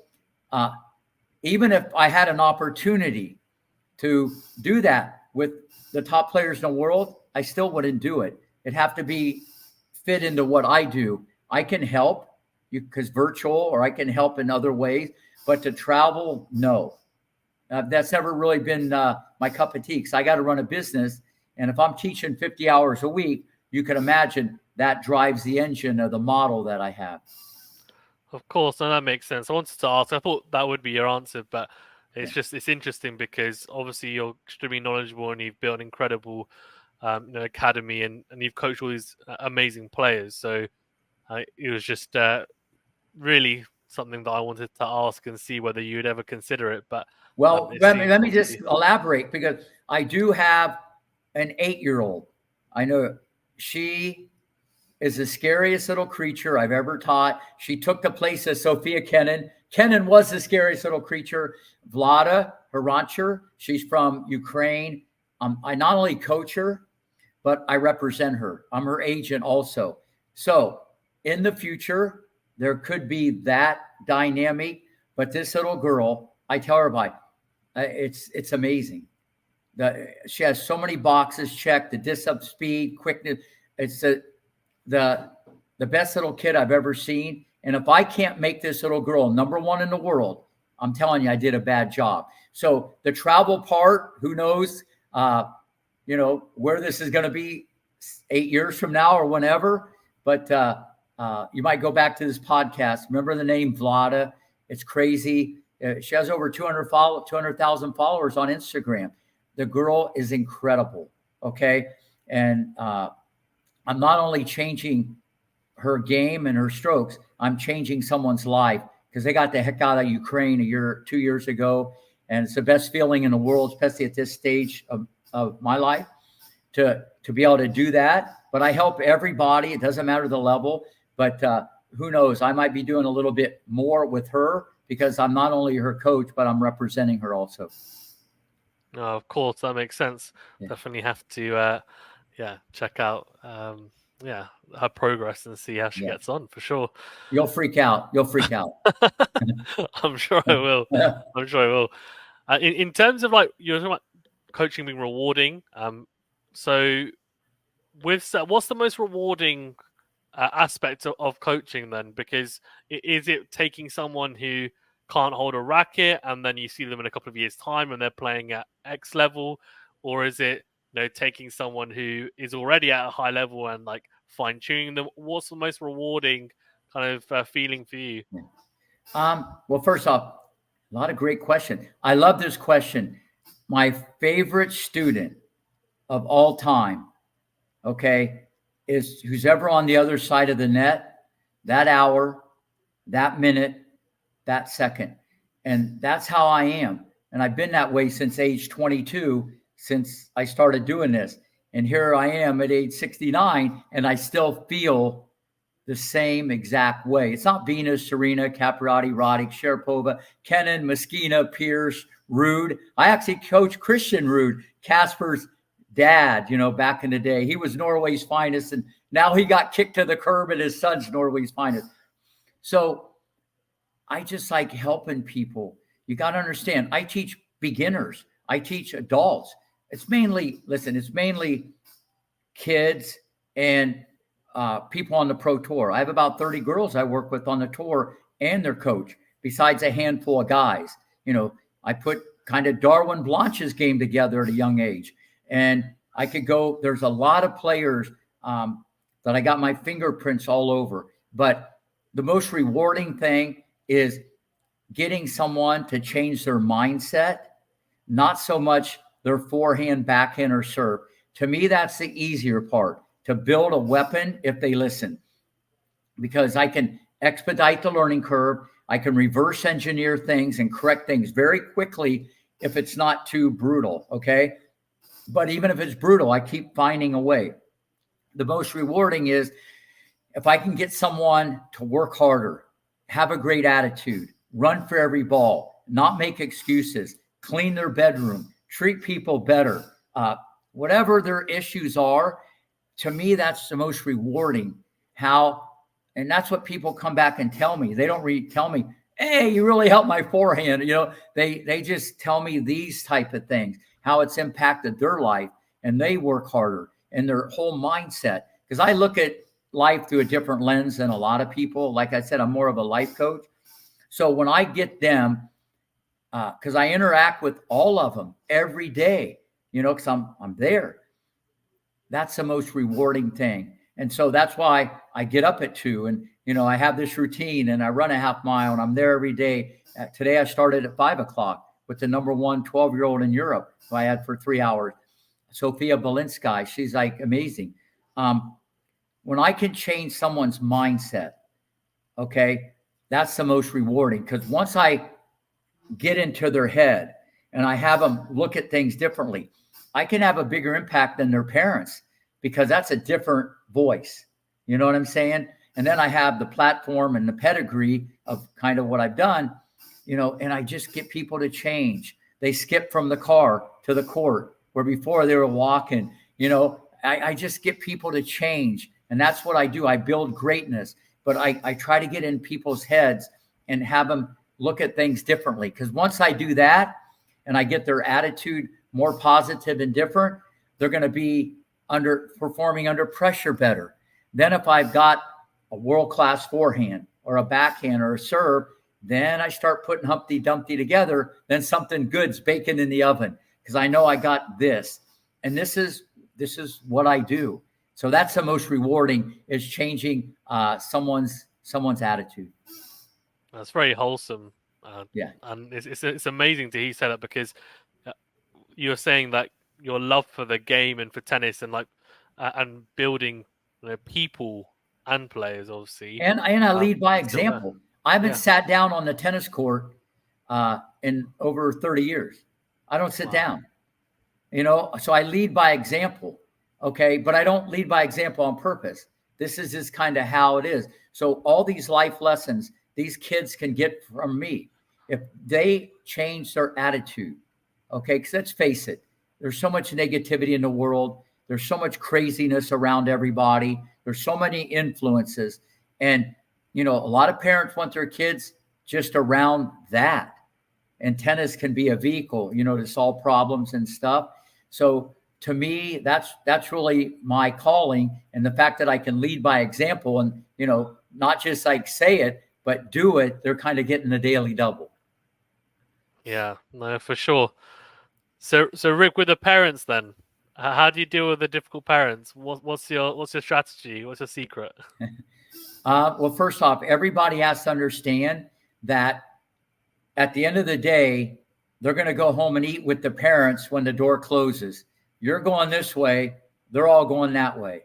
even if I had an opportunity to do that with the top players in the world, I still wouldn't do it. It'd have to be fit into what I do. I can help you because virtual, or I can help in other ways, but to travel, no. That's never really been my cup of tea, because I got to run a business. And if I'm teaching 50 hours a week, you can imagine that drives the engine of the model that I have. Of course, and that makes sense. I wanted to ask, I thought that would be your answer, but it's interesting because obviously you're extremely knowledgeable and you've built an incredible academy, and you've coached all these amazing players. So it was just really something that I wanted to ask and see whether you would ever consider it. But well, let me just elaborate, because I do have an 8-year-old. I know she is the scariest little creature I've ever taught. She took the place of Sophia Kenin. Kenin was the scariest little creature. Vlada, her rancher, she's from Ukraine. I not only coach her, but I represent her. I'm her agent also. So in the future, there could be that dynamic. But this little girl, I tell her about, it's amazing. She has so many boxes checked: the disc-up speed, quickness. It's the best little kid I've ever seen. And if I can't make this little girl number one in the world, I'm telling you, I did a bad job. So the travel part, who knows, where this is going to be 8 years from now or whenever. But you might go back to this podcast. Remember the name Vlada? It's crazy. She has over 200,000 followers on Instagram. The girl is incredible. Okay. And I'm not only changing her game and her strokes, I'm changing someone's life, because they got the heck out of Ukraine 2 years ago. And it's the best feeling in the world, especially at this stage of my life, to be able to do that. But I help everybody. It doesn't matter the level. But who knows? I might be doing a little bit more with her, because I'm not only her coach, but I'm representing her also. No, of course, that makes sense. Yeah. Definitely have to check out her progress and see how she gets on, for sure. You'll freak out. I'm sure I will. In terms of, like, you're talking about coaching being rewarding, so what's the most rewarding aspect of coaching then? Because is it taking someone who can't hold a racket and then you see them in a couple of years' time and they're playing at X level, or is it taking someone who is already at a high level and like fine-tuning them? What's the most rewarding kind of feeling for you? Well, first off, a lot of great questions. I love this question. My favorite student of all time, is who's ever on the other side of the net, that hour, that minute, that second. And that's how I am. And I've been that way since age 22, since I started doing this. And here I am at age 69, and I still feel the same exact way. It's not Venus, Serena, Capriati, Roddick, Sharapova, Kenin, Moschina, Pierce, Ruud. I actually coached Christian Ruud, Casper's dad, back in the day. He was Norway's finest, and now he got kicked to the curb, and his son's Norway's finest. So I just like helping people. You got to understand, I teach beginners. I teach adults. It's mainly kids and people on the pro tour. I have about 30 girls I work with on the tour and their coach, besides a handful of guys. I put kind of Darwin Blanche's game together at a young age. And I could go, there's a lot of players that I got my fingerprints all over. But the most rewarding thing is getting someone to change their mindset, not so much their forehand, backhand, or serve. To me, that's the easier part, to build a weapon if they listen, because I can expedite the learning curve. I can reverse engineer things and correct things very quickly if it's not too brutal, okay? But even if it's brutal, I keep finding a way. The most rewarding is if I can get someone to work harder, have a great attitude, run for every ball, not make excuses, clean their bedroom, treat people better, whatever their issues are, to me, that's the most rewarding. And that's what people come back and tell me. They don't tell me, hey, you really helped my forehand. They just tell me these type of things, how it's impacted their life, and they work harder and their whole mindset. Because I look at life through a different lens than a lot of people. Like I said, I'm more of a life coach. So when I get them, because I interact with all of them every day, because I'm there. That's the most rewarding thing. And so that's why I get up at 2 and, I have this routine and I run a half mile and I'm there every day. Today I started at 5 o'clock with the number one 12-year-old in Europe who I had for 3 hours, Sophia Belinsky. She's like amazing. When I can change someone's mindset, okay, that's the most rewarding, because once I get into their head and I have them look at things differently, I can have a bigger impact than their parents, because that's a different voice. You know what I'm saying? And then I have the platform and the pedigree of kind of what I've done, and I just get people to change. They skip from the car to the court where before they were walking. I just get people to change. And that's what I do. I build greatness, but I try to get in people's heads and have them look at things differently. Because once I do that and I get their attitude more positive and different, they're going to be performing under pressure better. Then if I've got a world-class forehand or a backhand or a serve, then I start putting Humpty Dumpty together. Then something good's baking in the oven, because I know I got this. And this is what I do. So that's the most rewarding, is changing someone's attitude. That's very wholesome. Yeah. And it's amazing to hear you say that, because you're saying that your love for the game and for tennis and and building people and players, obviously. And I lead by example. I haven't sat down on the tennis court in over 30 years. I don't sit down, so I lead by example. Okay. But I don't lead by example on purpose. This is just kind of how it is. So all these life lessons these kids can get from me, if they change their attitude. Okay. Because let's face it, there's so much negativity in the world. There's so much craziness around everybody. There's so many influences. And, a lot of parents want their kids just around that. And tennis can be a vehicle, to solve problems and stuff. So to me, that's really my calling. And the fact that I can lead by example and, not just say it, but do it, they're kind of getting the daily double. Yeah, no, for sure. So Rick, with the parents then, how do you deal with the difficult parents? What's your strategy? What's your secret? Well, first off, everybody has to understand that at the end of the day, they're going to go home and eat with the parents when the door closes. You're going this way, they're all going that way.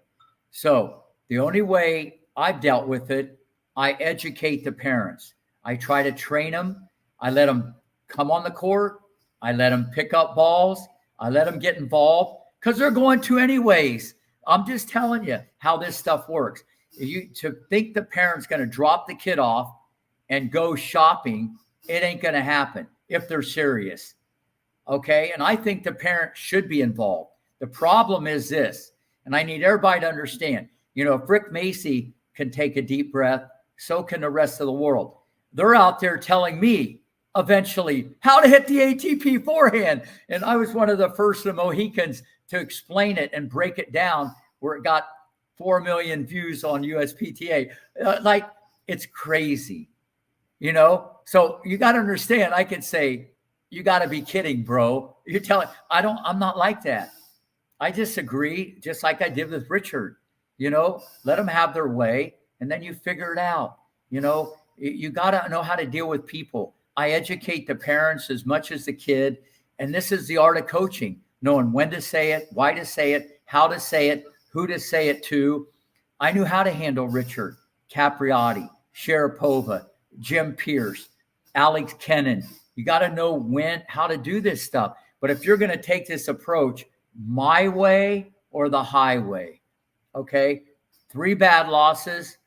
So the only way I've dealt with it, I educate the parents. I try to train them. I let them come on the court. I let them pick up balls. I let them get involved, because they're going to anyways. I'm just telling you how this stuff works. To think the parent's going to drop the kid off and go shopping, it ain't going to happen if they're serious. Okay. And I think the parent should be involved. The problem is this, and I need everybody to understand, if Rick Macci can take a deep breath, so can the rest of the world. They're out there telling me eventually how to hit the ATP forehand. And I was one of the first of the Mohicans to explain it and break it down, where it got 4 million views on USPTA. It's crazy, So you got to understand, I could say, you got to be kidding, bro. You're telling, I'm not like that. I disagree, just like I did with Richard. Let them have their way, and then you figure it out. You got to know how to deal with people. I educate the parents as much as the kid. And this is the art of coaching, knowing when to say it, why to say it, how to say it, who to say it to. I knew how to handle Richard, Capriati, Sharapova, Jim Pierce, Alex Kennan. You got to know how to do this stuff. But if you're going to take this approach, my way or the highway, okay, 3 bad losses,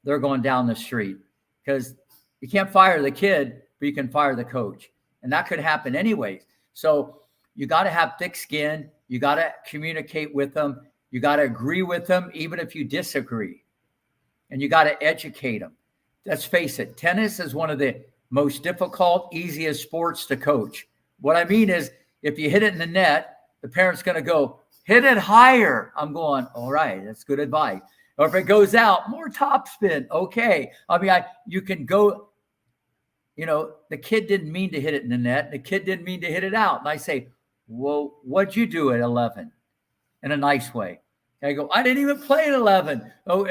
they're going down the street, because you can't fire the kid, but you can fire the coach. And that could happen anyways. So you got to have thick skin. You got to communicate with them. You got to agree with them, even if you disagree. And you got to educate them. Let's face it, tennis is one of the most difficult, easiest sports to coach. What I mean is, if you hit it in the net, the parent's going to go, hit it higher. I'm going, all right, that's good advice. Or if it goes out, more topspin. Okay. I mean, you can go, the kid didn't mean to hit it in the net. The kid didn't mean to hit it out. And I say, well, what'd you do at 11? In a nice way. I go, I didn't even play at 11. Oh,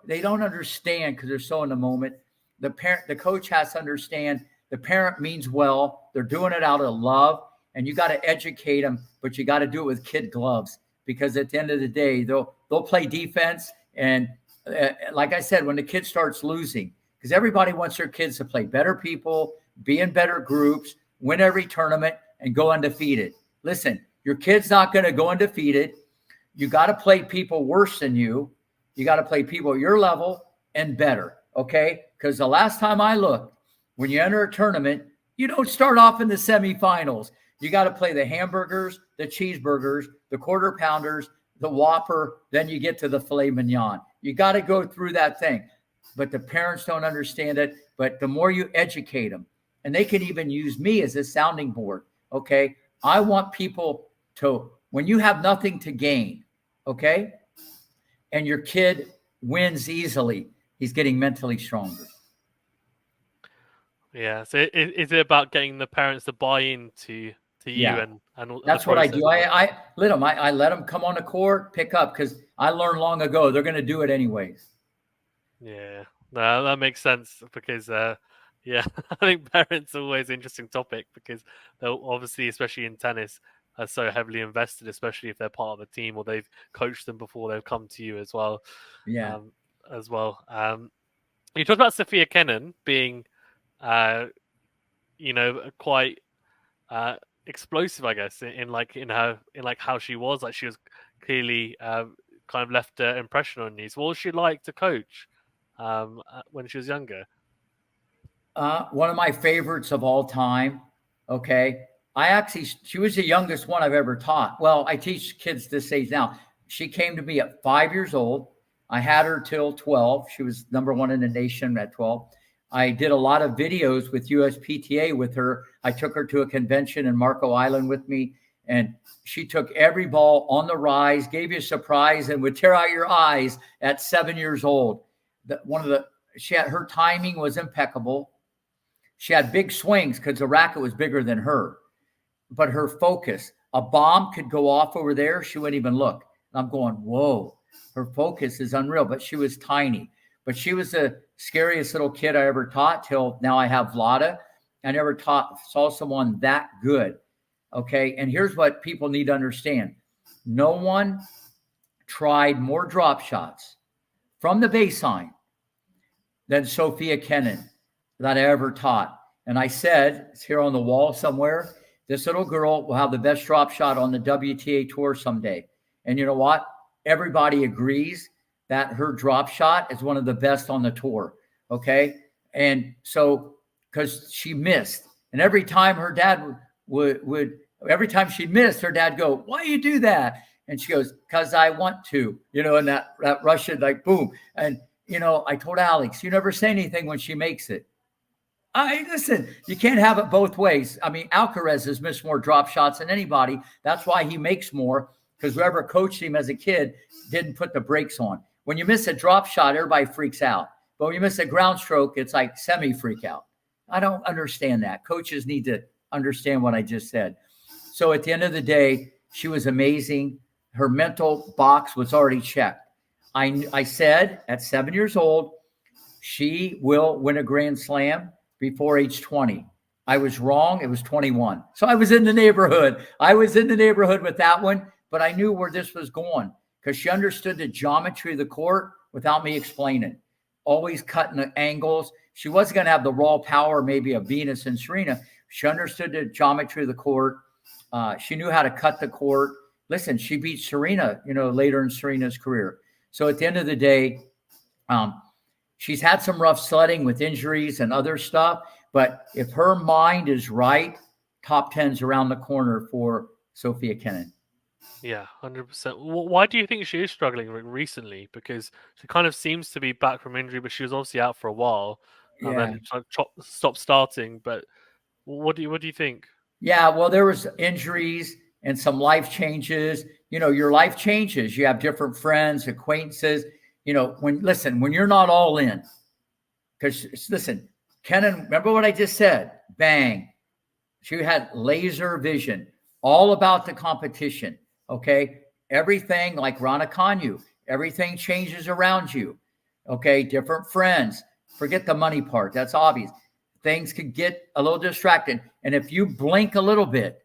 they don't understand because they're so in the moment. The coach has to understand the parent means well. They're doing it out of love, and you got to educate them, but you got to do it with kid gloves, because at the end of the day, they'll play defense. And like I said, when the kid starts losing, because everybody wants their kids to play better people, be in better groups, win every tournament, and go undefeated. Listen, your kid's not going to go undefeated. You got to play people worse than you. You got to play people at your level and better, okay? Because the last time I looked, when you enter a tournament, you don't start off in the semifinals. You got to play the hamburgers, the cheeseburgers, the quarter pounders, the Whopper, then you get to the filet mignon. You got to go through that thing. But the parents don't understand it. But the more you educate them, and they can even use me as a sounding board, okay? I want people to, when you have nothing to gain, okay, and your kid wins easily, he's getting mentally stronger. Yeah. So is it about getting the parents to buy into you? Yeah. And that's what I do. I let them. I let them come on the court, pick up, because I learned long ago they're going to do it anyways. Yeah, no, that makes sense, because yeah, I think parents are always an interesting topic, because they'll obviously, especially in tennis, are so heavily invested, especially if they're part of a team or they've coached them before they've come to you as well. Yeah. You talked about Sophia Kenin being, quite explosive, I guess, in how she was. Like, she was clearly kind of left an impression on you. So what was she like to coach when she was younger? One of my favorites of all time. Okay. She was the youngest one I've ever taught. Well, I teach kids this age now. She came to me at 5 years old. I had her till 12. She was number 1 in the nation at 12. I did a lot of videos with USPTA with her. I took her to a convention in Marco Island with me, and she took every ball on the rise, gave you a surprise, and would tear out your eyes at 7 years old. Her timing was impeccable. She had big swings because the racket was bigger than her. But her focus, a bomb could go off over there, she wouldn't even look. And I'm going, whoa, her focus is unreal. But she was tiny. But she was the scariest little kid I ever taught till now I have Vlada. I never saw someone that good. Okay, and here's what people need to understand. No one tried more drop shots from the baseline than Sophia Kenin that I ever taught. And I said, it's here on the wall somewhere, this little girl will have the best drop shot on the WTA tour someday. And you know what? Everybody agrees that her drop shot is one of the best on the tour. Okay. And so, because she missed, and every time her dad every time she missed, her dad go, why you do that? And she goes, because I want to, and that Russian, like, boom. And, I told Alex, you never say anything when she makes it. Listen, you can't have it both ways. I mean, Alcaraz has missed more drop shots than anybody. That's why he makes more, because whoever coached him as a kid didn't put the brakes on. When you miss a drop shot, everybody freaks out. But when you miss a ground stroke, it's like semi-freak out. I don't understand that. Coaches need to understand what I just said. So at the end of the day, she was amazing. Her mental box was already checked. I said at 7 years old, she will win a Grand Slam before age 20. I was wrong. It was 21. So I was in the neighborhood. I was in the neighborhood with that one, but I knew where this was going because she understood the geometry of the court without me explaining. Always cutting the angles. She wasn't going to have the raw power maybe of Venus and Serena. She understood the geometry of the court. She knew how to cut the court. Listen, she beat Serena, later in Serena's career. So at the end of the day, she's had some rough sledding with injuries and other stuff. But if her mind is right, top 10's around the corner for Sofia Kenin. Yeah, 100%. Why do you think she is struggling recently? Because she kind of seems to be back from injury, but she was obviously out for a while and then stopped starting. But what do you think? Yeah, well, there was injuries and some life changes. Your life changes. You have different friends, acquaintances. When you're not all in, because listen, Kenin, remember what I just said? Bang. She had laser vision, all about the competition. Okay. Everything like Raducanu, everything changes around you. Okay. Different friends. Forget the money part. That's obvious. Things could get a little distracted. And if you blink a little bit,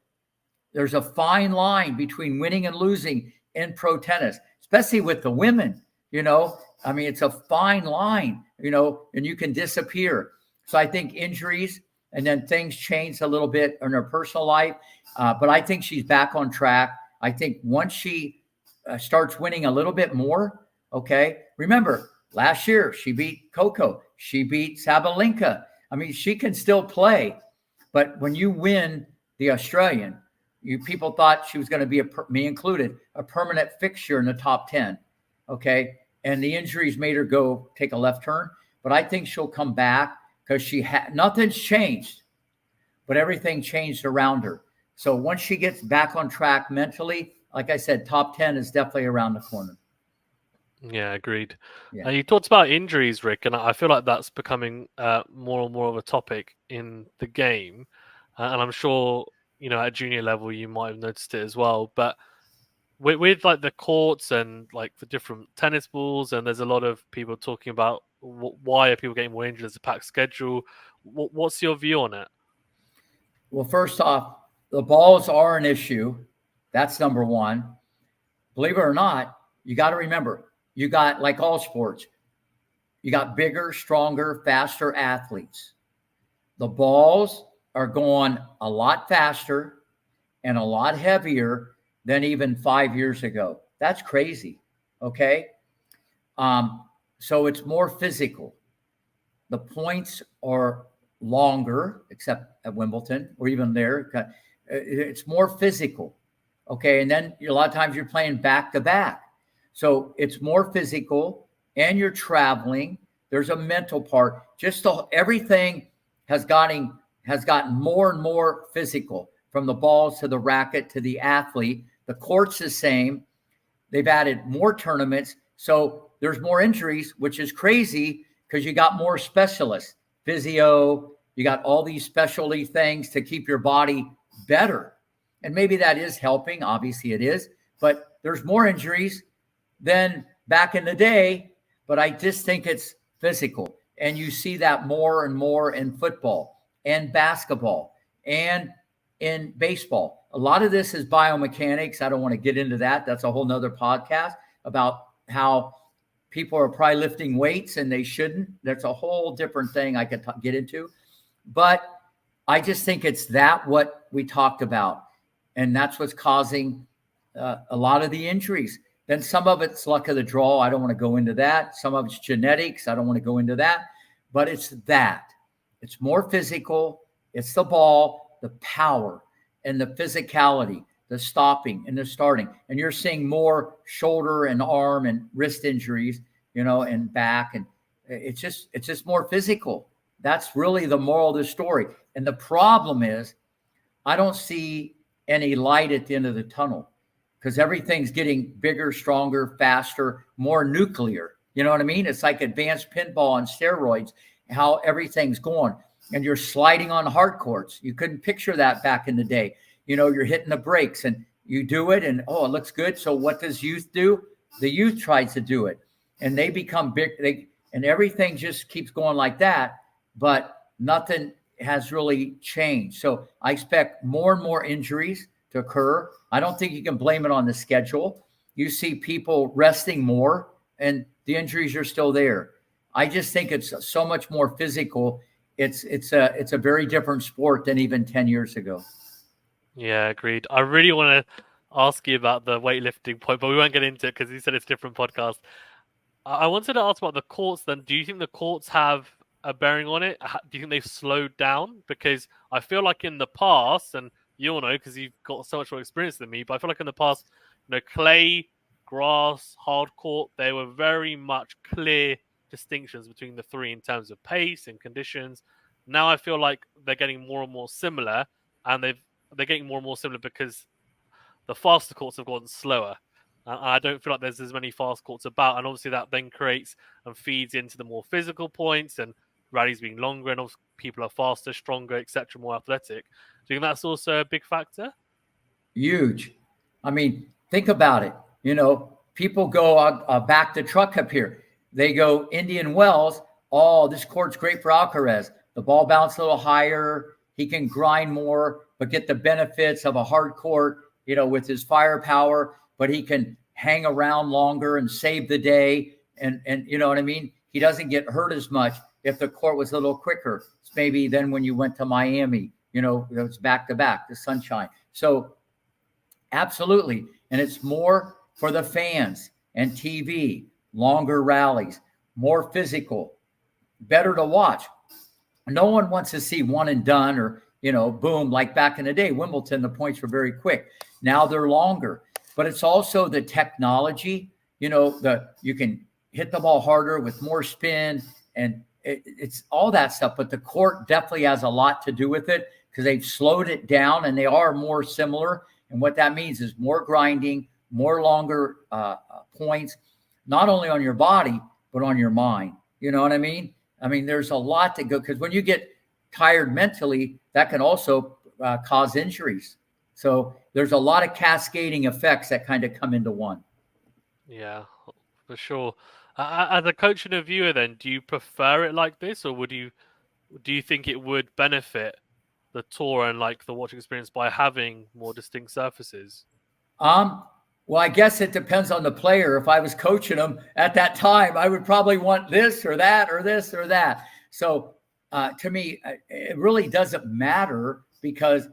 there's a fine line between winning and losing in pro tennis, especially with the women. It's a fine line, and you can disappear. So I think injuries and then things changed a little bit in her personal life. But I think she's back on track. I think once she starts winning a little bit more, okay. Remember, last year she beat Coco. She beat Sabalenka. She can still play. But when you win the Australian, people thought she was going to be, me included, a permanent fixture in the top 10, okay. And the injuries made her go take a left turn. But I think she'll come back because nothing's changed, but everything changed around her. So once she gets back on track mentally, like I said, top 10 is definitely around the corner. Yeah, agreed. Yeah. You talked about injuries, Rick, and I feel like that's becoming more and more of a topic in the game. And I'm sure, at junior level, you might have noticed it as well. But with like the courts and like the different tennis balls, and there's a lot of people talking about why are people getting more injured as a packed schedule. What's your view on it? Well, first off, the balls are an issue. That's number one. Believe it or not, you got to remember, you got, like all sports, you got bigger, stronger, faster athletes. The balls are going a lot faster and a lot heavier than even 5 years ago. That's crazy. Okay. So it's more physical. The points are longer, except at Wimbledon or even there. It's more physical. Okay. And then a lot of times you're playing back to back. So it's more physical and you're traveling. There's a mental part. Everything has gotten more and more physical, from the balls to the racket to the athlete. The court's the same. They've added more tournaments. So there's more injuries, which is crazy because you got more specialists, physio, you got all these specialty things to keep your body better. And maybe that is helping. Obviously it is, but there's more injuries than back in the day. But I just think it's physical. And you see that more and more in football and basketball and in baseball. A lot of this is biomechanics. I don't want to get into that. That's a whole nother podcast about how people are probably lifting weights and they shouldn't. That's a whole different thing I could get into. But I just think it's what we talked about. And that's what's causing a lot of the injuries. Then some of it's luck of the draw. I don't want to go into that. Some of it's genetics. I don't want to go into that. But it's that. It's more physical. It's the ball, the power, and the physicality, the stopping and the starting. And you're seeing more shoulder and arm and wrist injuries, and back. And it's just more physical. That's really the moral of the story. And the problem is I don't see any light at the end of the tunnel because everything's getting bigger, stronger, faster, more nuclear. You know what I mean? It's like advanced pinball on steroids, how everything's going. And you're sliding on hard courts. You couldn't picture that back in the day. You're hitting the brakes and you do it and, it looks good. So what does youth do? The youth tries to do it and they become big. and everything just keeps going like that, but nothing has really changed. So I expect more and more injuries to occur. I don't think you can blame it on the schedule. You see people resting more and the injuries are still there. I just think it's so much more physical. It's a very different sport than even 10 years ago. Yeah, agreed. I really want to ask you about the weightlifting point, but we won't get into it because you said it's a different podcast. I wanted to ask about the courts then. Do you think the courts have a bearing on it? Do you think they've slowed down? Because I feel like in the past, and you'll know because you've got so much more experience than me, but I feel like in the past, clay, grass, hard court, they were very much clear distinctions between the three in terms of pace and conditions. Now I feel like they're getting more and more similar, and they're getting more and more similar because the faster courts have gotten slower. I don't feel like there's as many fast courts about, and obviously that then creates and feeds into the more physical points and rallies being longer, and obviously people are faster, stronger, etc., more athletic. Do you think that's also a big factor? Huge. I mean, think about it. People go back to truck up here. They go Indian Wells. Oh, this court's great for Alcaraz. The ball bounces a little higher. He can grind more, but get the benefits of a hard court, with his firepower, but he can hang around longer and save the day. And you know what I mean? He doesn't get hurt as much if the court was a little quicker. It's maybe then when you went to Miami, it's back to back, the sunshine. So absolutely. And it's more for the fans and TV, longer rallies, more physical, better to watch. No one wants to see one and done or, boom, like back in the day, Wimbledon, the points were very quick. Now they're longer, but it's also the technology, you can hit the ball harder with more spin and it's all that stuff. But the court definitely has a lot to do with it because they've slowed it down and they are more similar. And what that means is more grinding, more longer points, not only on your body, but on your mind. You know what I mean? I mean, there's a lot to go because when you get tired mentally, that can also cause injuries. So there's a lot of cascading effects that kind of come into one. Yeah, for sure. As a coach and a viewer, then, do you prefer it like this, or do you think it would benefit the tour and like the watching experience by having more distinct surfaces? Well, I guess it depends on the player. If I was coaching them at that time, I would probably want this or that or this or that. So to me, it really doesn't matter because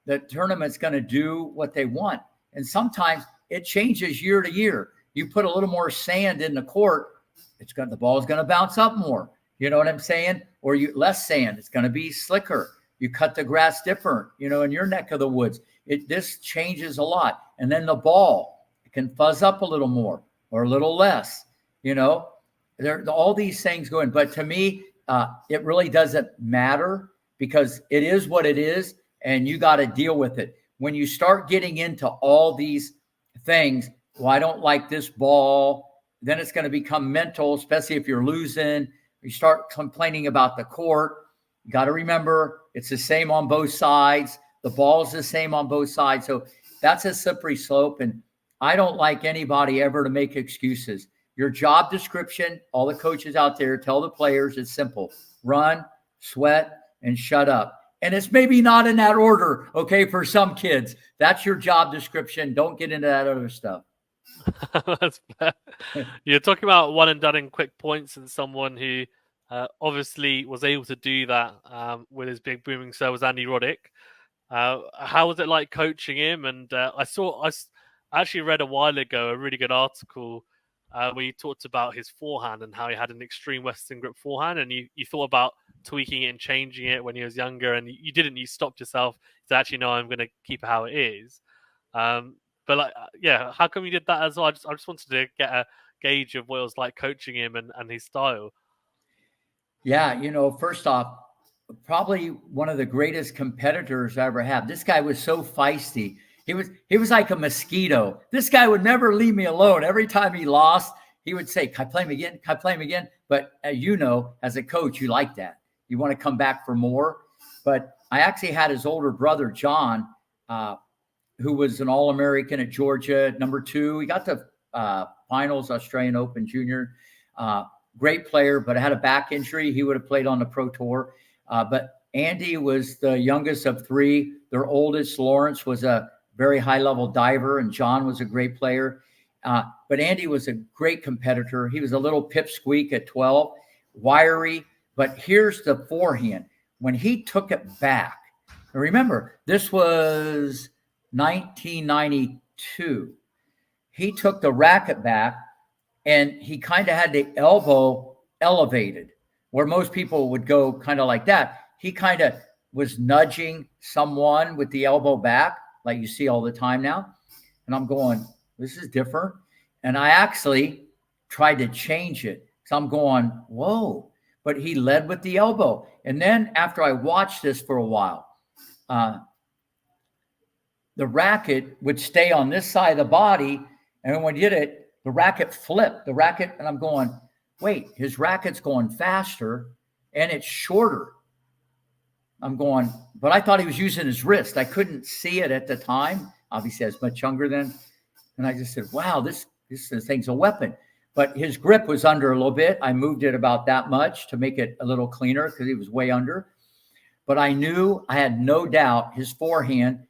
the tournament's going to do what they want. And sometimes it changes year to year. You put a little more sand in the court, the ball is going to bounce up more. You know what I'm saying? Or less sand, it's going to be slicker. You cut the grass different, in your neck of the woods. This changes a lot. And then the ball, it can fuzz up a little more or a little less. There all these things going. But to me, it really doesn't matter because it is what it is, and you got to deal with it. When you start getting into all these things, well, I don't like this ball, then it's going to become mental, especially if you're losing. You start complaining about the court. You got to remember, it's the same on both sides. The ball's the same on both sides. So that's a slippery slope. And I don't like anybody ever to make excuses. Your job description, all the coaches out there tell the players, it's simple. Run, sweat, and shut up. And it's maybe not in that order, okay, for some kids. That's your job description. Don't get into that other stuff. That's fair. You're talking about one and done in quick points and someone who obviously was able to do that with his big booming serve was Andy Roddick. How was it like coaching him? And I actually read a while ago a really good article where you talked about his forehand and how he had an extreme Western grip forehand, and you thought about tweaking it and changing it when he was younger, and you didn't. You stopped yourself to actually know I'm going to keep it how it is. But how come you did that as well? I just wanted to get a gauge of what it was like coaching him and his style. Yeah, first off, probably one of the greatest competitors I ever had. This guy was so feisty. He was like a mosquito. This guy would never leave me alone. Every time he lost, he would say, "Can I play him again? Can I play him again?" But as a coach, you like that. You want to come back for more. But I actually had his older brother, John, who was an All-American at Georgia, number 2. He got to finals, Australian Open Junior. great player, but had a back injury. He would have played on the Pro Tour. But Andy was the youngest of three. Their oldest, Lawrence, was a very high-level diver, and John was a great player. But Andy was a great competitor. He was a little pipsqueak at 12, wiry. But here's the forehand. When he took it back, remember, this was 1992. He took the racket back, and he kind of had the elbow elevated, where most people would go kind of like that. He kind of was nudging someone with the elbow back, like you see all the time now. And I'm going, this is different. And I actually tried to change it. So I'm going, whoa. But he led with the elbow. And then after I watched this for a while, the racket would stay on this side of the body. And when he did it, the racket flipped. And I'm going, wait, his racket's going faster and it's shorter. I'm going, but I thought he was using his wrist. I couldn't see it at the time. Obviously, I was much younger then. And I just said, wow, this thing's a weapon. But his grip was under a little bit. I moved it about that much to make it a little cleaner because he was way under. But I had no doubt his forehand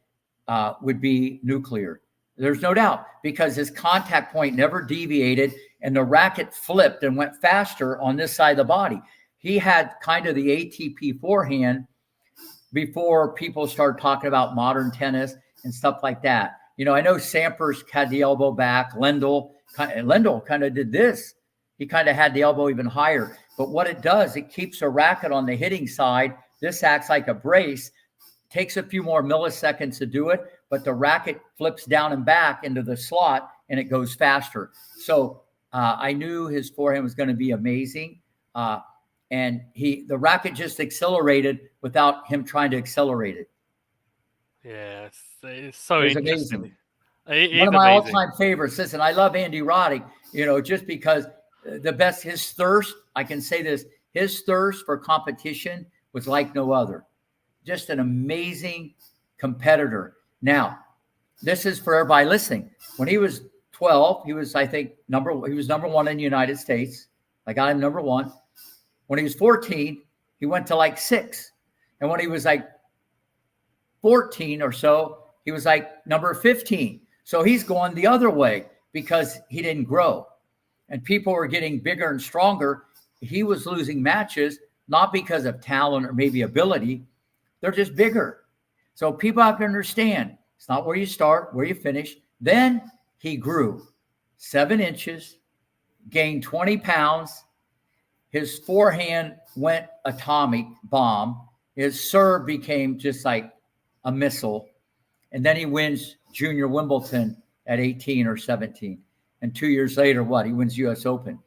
would be nuclear. There's no doubt, because his contact point never deviated and the racket flipped and went faster on this side of the body. He had kind of the ATP forehand before people started talking about modern tennis and stuff like that. You know, I know Sampras had the elbow back. Lendl kind of did this. He kind of had the elbow even higher. But what it does, it keeps a racket on the hitting side. This acts like a brace. Takes a few more milliseconds to do it, but the racket flips down and back into the slot, and it goes faster. So I knew his forehand was going to be amazing. And the racket just accelerated without him trying to accelerate it. Yeah, it's so interesting. Amazing. One of my all-time favorites. Listen, I love Andy Roddick, just because his thirst, I can say this, his thirst for competition was like no other. Just an amazing competitor. Now, this is for everybody listening. When he was 12, he was, I think, number one in the United States. I got him number one. When he was 14, he went to like 6. And when he was like 14 or so, he was like number 15. So he's going the other way because he didn't grow. And people were getting bigger and stronger. He was losing matches, not because of talent or maybe ability. They're just bigger. So people have to understand, it's not where you start, where you finish. Then he grew 7 inches, gained 20 pounds. His forehand went atomic bomb. His serve became just like a missile. And then he wins Junior Wimbledon at 18 or 17. And 2 years later, he wins US Open.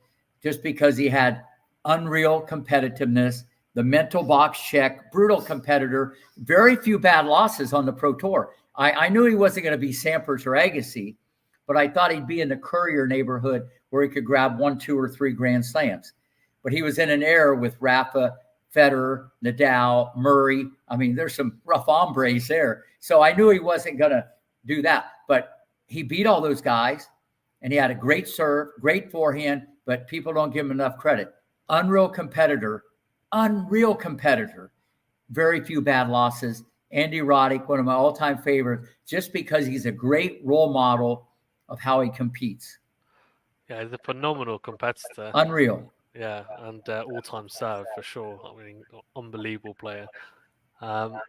Just because he had unreal competitiveness, the mental box check, brutal competitor, very few bad losses on the Pro Tour. I knew he wasn't going to be Sampras or Agassi, but I thought he'd be in the Courier neighborhood where he could grab 1, 2, or 3 Grand Slams. But he was in an era with Rafa, Federer, Nadal, Murray. I mean, there's some rough hombres there. So I knew he wasn't going to do that. But he beat all those guys, and he had a great serve, great forehand, but people don't give him enough credit. Unreal competitor. Very few bad losses. Andy Roddick, one of my all-time favorites, just because he's a great role model of how he competes. Yeah, he's a phenomenal competitor. Unreal. Yeah, and all-time serve for sure. I mean, unbelievable player. The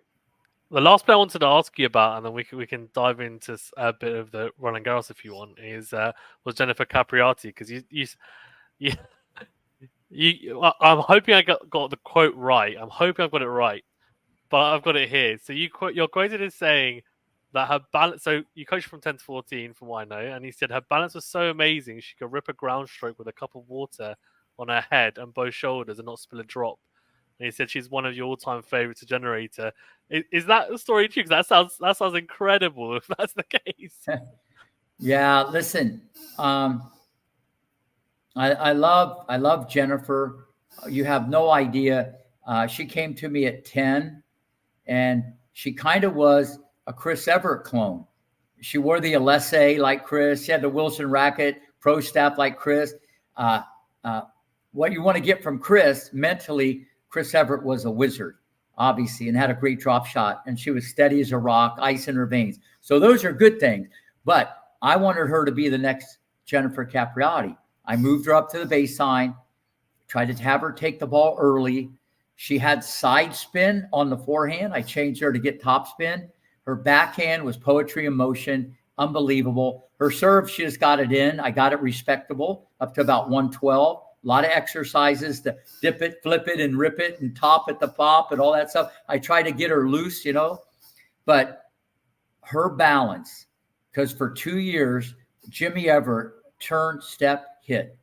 last player I wanted to ask you about, and then we can dive into a bit of the Roland Garros if you want, was Jennifer Capriati, because I'm hoping I got the quote right. I'm hoping I've got it right, but I've got it here. So you're quoted as saying that her balance. So you coached from 10 to 14, from what I know, and he said her balance was so amazing she could rip a ground stroke with a cup of water on her head and both shoulders and not spill a drop. And he said she's one of your all-time favorites to generator. Is that the story true? Because that sounds incredible if that's the case. Yeah, listen. I love Jennifer. You have no idea. She came to me at 10, and she kind of was a Chris Evert clone. She wore the Alessi like Chris. She had the Wilson racket, pro staff like Chris. what you want to get from Chris mentally, Chris Evert was a wizard, obviously, and had a great drop shot. And she was steady as a rock, ice in her veins. So those are good things. But I wanted her to be the next Jennifer Capriati. I moved her up to the baseline, tried to have her take the ball early. She had side spin on the forehand. I changed her to get top spin. Her backhand was poetry in motion, unbelievable. Her serve, she just got it in. I got it respectable up to about 112. A lot of exercises to dip it, flip it, and rip it, and top at the pop and all that stuff. I tried to get her loose, but her balance, because for 2 years, Jimmy Evert turn, step, hit,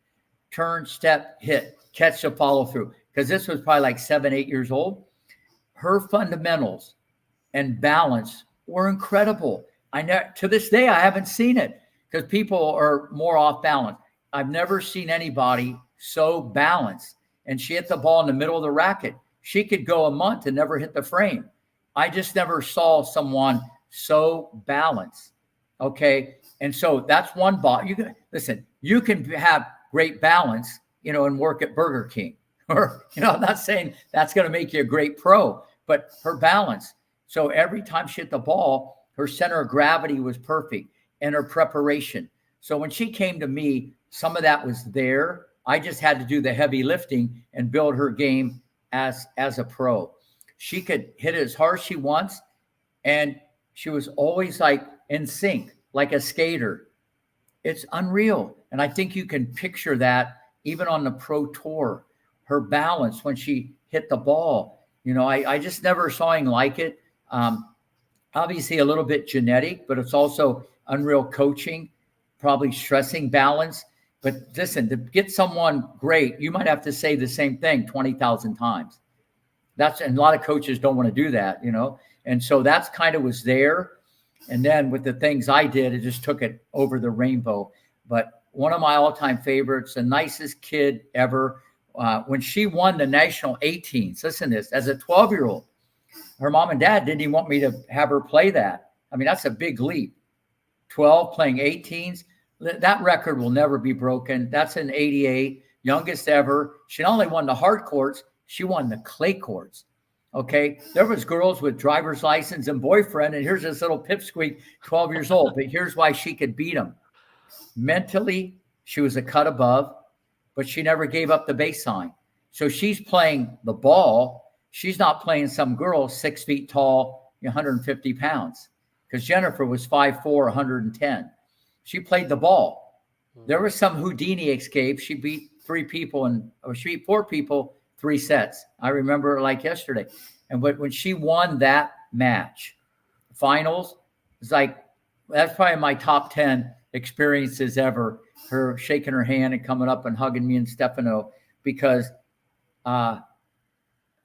catch the follow through. Because this was probably like 7, 8 years old. Her fundamentals and balance were incredible. To this day, I haven't seen it because people are more off balance. I've never seen anybody so balanced. And she hit the ball in the middle of the racket. She could go a month and never hit the frame. I just never saw someone so balanced. Okay. And so that's one ball. You can have great balance, and work at Burger King. Or, I'm not saying that's going to make you a great pro, but her balance. So every time she hit the ball, her center of gravity was perfect and her preparation. So when she came to me, some of that was there. I just had to do the heavy lifting and build her game as a pro. She could hit it as hard as she wants. And she was always like in sync, like a skater. It's unreal. And I think you can picture that even on the pro tour. Her balance when she hit the ball, I just never saw anything like it. Obviously a little bit genetic, but it's also unreal coaching, probably stressing balance. But listen, to get someone great, you might have to say the same thing 20,000 times. And a lot of coaches don't want to do that, And so that's kind of was there. And then with the things I did, it just took it over the rainbow. But one of my all-time favorites, the nicest kid ever. When she won the national 18s, listen to this, as a 12-year-old, her mom and dad didn't even want me to have her play that. I mean, that's a big leap. 12 playing 18s. That record will never be broken. That's an 88, youngest ever. She not only won the hard courts, she won the clay courts. Okay. There was girls with driver's license and boyfriend, and here's this little pipsqueak, 12 years old. But here's why she could beat them. Mentally, she was a cut above, but she never gave up the baseline. So she's playing the ball. She's not playing some girl 6 feet tall, 150 pounds, because Jennifer was 5'4", 110. She played the ball. There was some Houdini escape. She beat 4 people, 3 sets. I remember like yesterday. And when she won that match, finals, it's like, that's probably my top 10 experiences ever. Her shaking her hand and coming up and hugging me and Stefano, because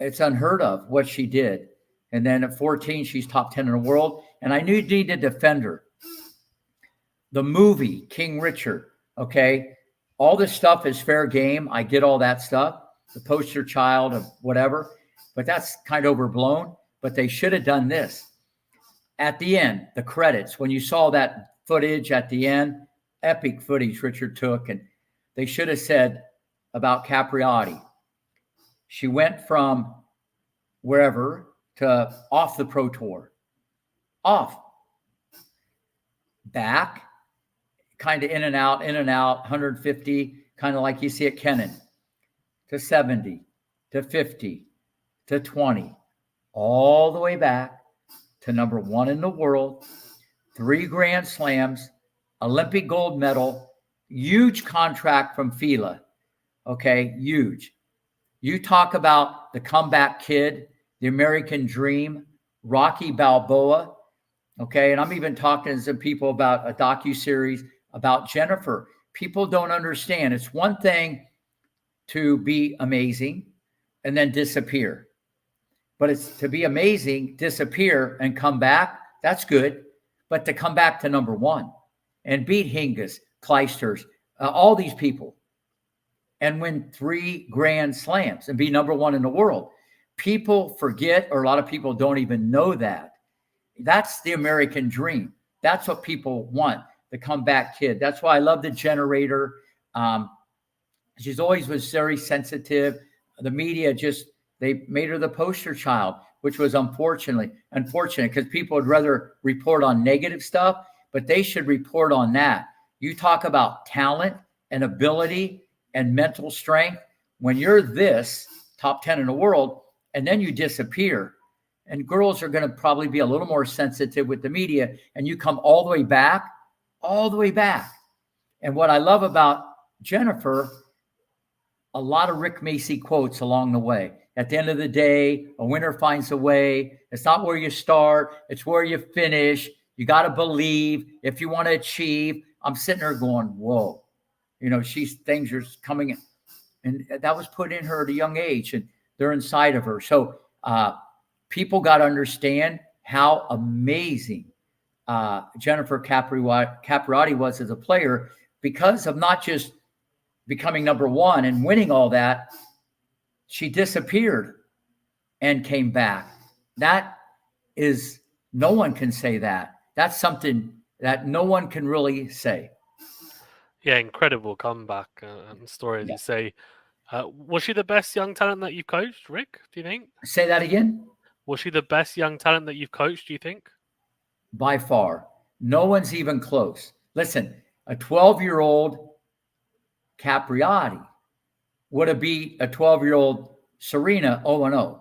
it's unheard of what she did. And then at 14, she's top 10 in the world. And I knew you need to defend her. The movie, King Richard, okay? All this stuff is fair game. I get all that stuff. The poster child of whatever. But that's kind of overblown. But they should have done this. At the end, the credits, when you saw that footage at the end, epic footage Richard took, and they should have said about Capriati. She went from wherever to off the pro tour. Off. Back, kind of in and out, 150, kind of like you see at Kennan, to 70, to 50, to 20, all the way back to number 1 in the world, 3 Grand Slams, Olympic gold medal, huge contract from FILA. Okay, huge. You talk about the comeback kid, the American dream, Rocky Balboa. Okay, and I'm even talking to some people about a docuseries about Jennifer. People don't understand. It's one thing to be amazing and then disappear. But it's to be amazing, disappear, and come back. That's good. But to come back to number 1 and beat Hingis, Kleisters, all these people, and win 3 Grand Slams and be number 1 in the world. People forget, or a lot of people don't even know that. That's the American dream. That's what people want, the comeback kid. That's why I love the generator. She's always was very sensitive. The media they made her the poster child, which was unfortunate because people would rather report on negative stuff, but they should report on that. You talk about talent and ability and mental strength. When you're this top 10 in the world and then you disappear, and girls are going to probably be a little more sensitive with the media, and you come all the way back. And what I love about Jennifer, a lot of Rick Macci quotes along the way. At the end of the day, a winner finds a way. It's not where you start, it's where you finish. You got to believe if you want to achieve. I'm sitting there going, whoa, things are coming in. And that was put in her at a young age, and they're inside of her. So people got to understand how amazing Jennifer Capriati was as a player, because of not just becoming number one and winning all that. She disappeared and came back. That is, no one can say that. That's something that no one can really say. Yeah, incredible comeback and story, as you say. Was she the best young talent that you've coached, Rick, do you think? Say that again? Was she the best young talent that you've coached, do you think? By far. No one's even close. Listen, a 12-year-old Capriati would have beat a 12-year-old Serena 0-0.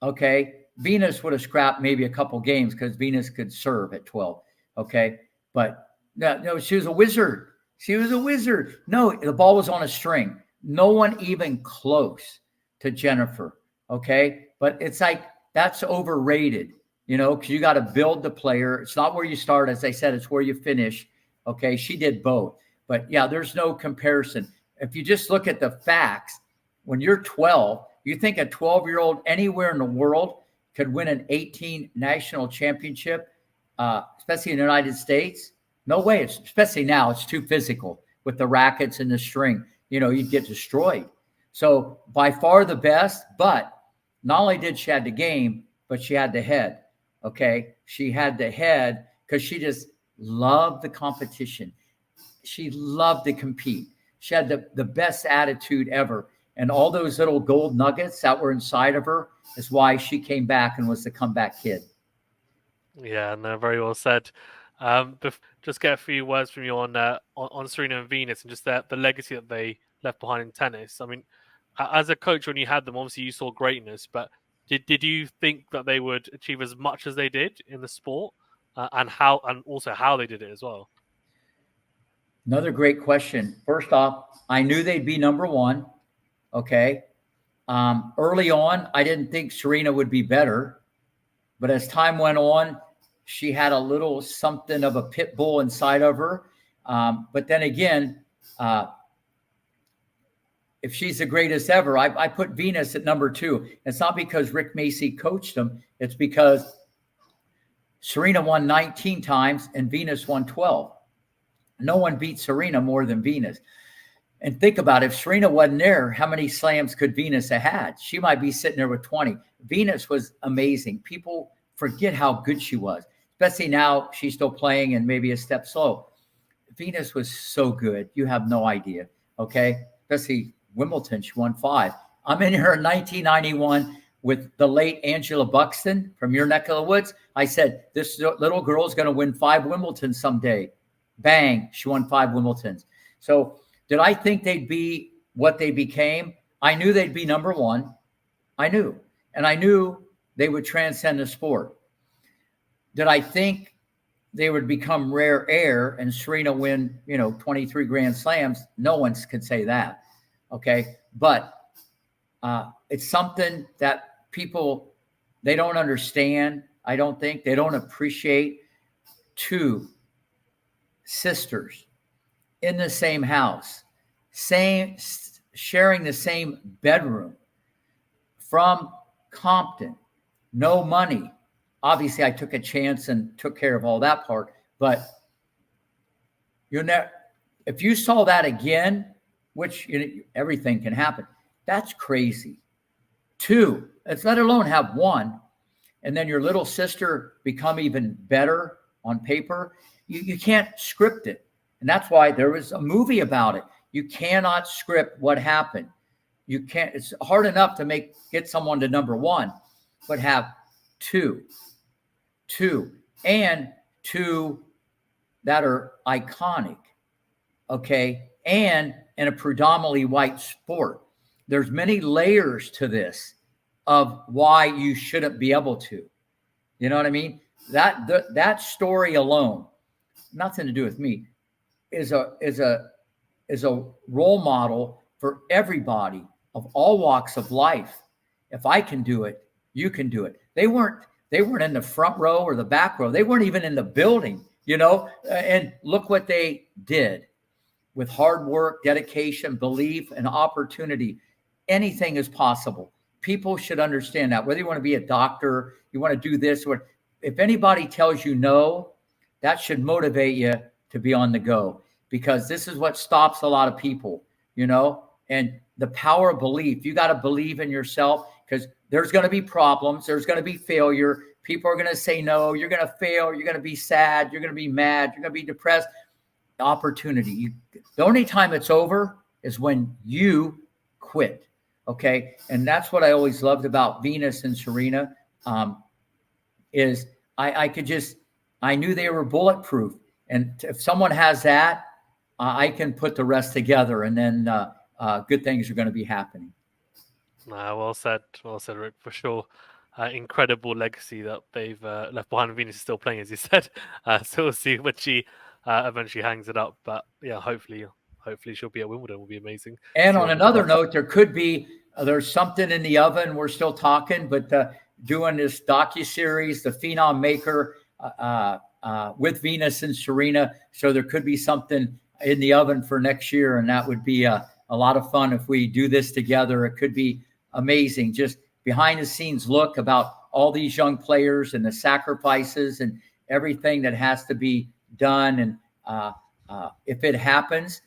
Okay? Venus would have scrapped maybe a couple games because Venus could serve at 12. Okay? But no, she was a wizard. No, the ball was on a string. No one even close to Jennifer. Okay? But it's like, that's overrated, because you got to build the player. It's not where you start. As I said, it's where you finish. Okay? She did both. But yeah, there's no comparison. If you just look at the facts, when you're 12, you think a 12-year-old anywhere in the world could win an 18 national championship, especially in the United States? No way. Especially now, it's too physical with the rackets and the string. You'd get destroyed. So by far the best, but not only did she have the game, but she had the head. Okay? She had the head because she just loved the competition. She loved to compete. She had the best attitude ever. And all those little gold nuggets that were inside of her is why she came back and was the comeback kid. Yeah, no, very well said. Just get a few words from you on Serena and Venus and just the legacy that they left behind in tennis. I mean, as a coach, when you had them, obviously you saw greatness, but did you think that they would achieve as much as they did in the sport, and also how they did it as well? Another great question. First off, I knew they'd be number one. Okay. Early on, I didn't think Serena would be better, but as time went on, she had a little something of a pit bull inside of her. But then again, if she's the greatest ever, I put Venus at number two. It's not because Rick Macci coached them. It's because Serena won 19 times and Venus won 12. No one beat Serena more than Venus. And think about it, if Serena wasn't there, how many slams could Venus have had? She might be sitting there with 20. Venus was amazing. People forget how good she was, especially now she's still playing and maybe a step slow. Venus was so good. You have no idea, okay? Especially Wimbledon, she won 5. I'm in here in 1991 with the late Angela Buxton from your neck of the woods. I said, this little girl is going to win 5 Wimbledons someday. Bang, she won 5 Wimbledons. So did I think they'd be what they became? I knew they'd be number one. I knew. And I knew they would transcend the sport. Did I think they would become rare air and Serena win, 23 Grand Slams? No one could say that. Okay. But it's something that people, they don't understand. I don't think they don't appreciate. 2 sisters in the same house, sharing the same bedroom, from Compton, no money. Obviously, I took a chance and took care of all that part. But if you saw that again, which everything can happen, that's crazy. 2, let alone have 1, and then your little sister become even better on paper. You can't script it. And that's why there was a movie about it. You cannot script what happened. You can't. It's hard enough to get someone to number one, but have two that are iconic, okay, and in a predominantly white sport. There's many layers to this of why you shouldn't be able to. You know what I mean? That story alone, nothing to do with me, is a role model for everybody of all walks of life. If I can do it, you can do it. They weren't in the front row or the back row. They weren't even in the building, you know, and look what they did with hard work, dedication, belief, and opportunity. Anything is possible. People should understand that. Whether you want to be a doctor, you want to do this, or if anybody tells you no, that should motivate you to be on the go, because this is what stops a lot of people, you know, and the power of belief. You got to believe in yourself, because there's going to be problems. There's going to be failure. People are going to say no. You're going to fail. You're going to be sad. You're going to be mad. You're going to be depressed. Opportunity. The only time it's over is when you quit. Okay. And that's what I always loved about Venus and Serena, is I knew they were bulletproof. And if someone has that, I can put the rest together, and then good things are going to be happening. Well said, Rick, for sure. Incredible legacy that they've left behind. Venus is still playing, as you said. So we'll see when she eventually hangs it up. But yeah, hopefully she'll be at Wimbledon. Will be amazing. And on another note, there's something in the oven. We're still talking, but doing this docuseries, The Phenom Maker, with Venus and Serena. So there could be something in the oven for next year, and that would be a lot of fun if we do this together. It could be amazing. Just behind the scenes look about all these young players and the sacrifices and everything that has to be done. And if it happens,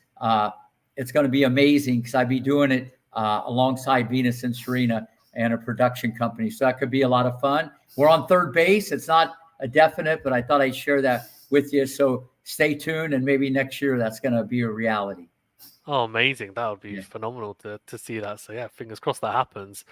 it's going to be amazing, because I'd be doing it alongside Venus and Serena and a production company. So that could be a lot of fun. We're on third base. It's not a definite, but I thought I'd share that with you. So stay tuned, and maybe next year that's going to be a reality. Oh, amazing. That would be phenomenal to see that. So yeah, fingers crossed that happens.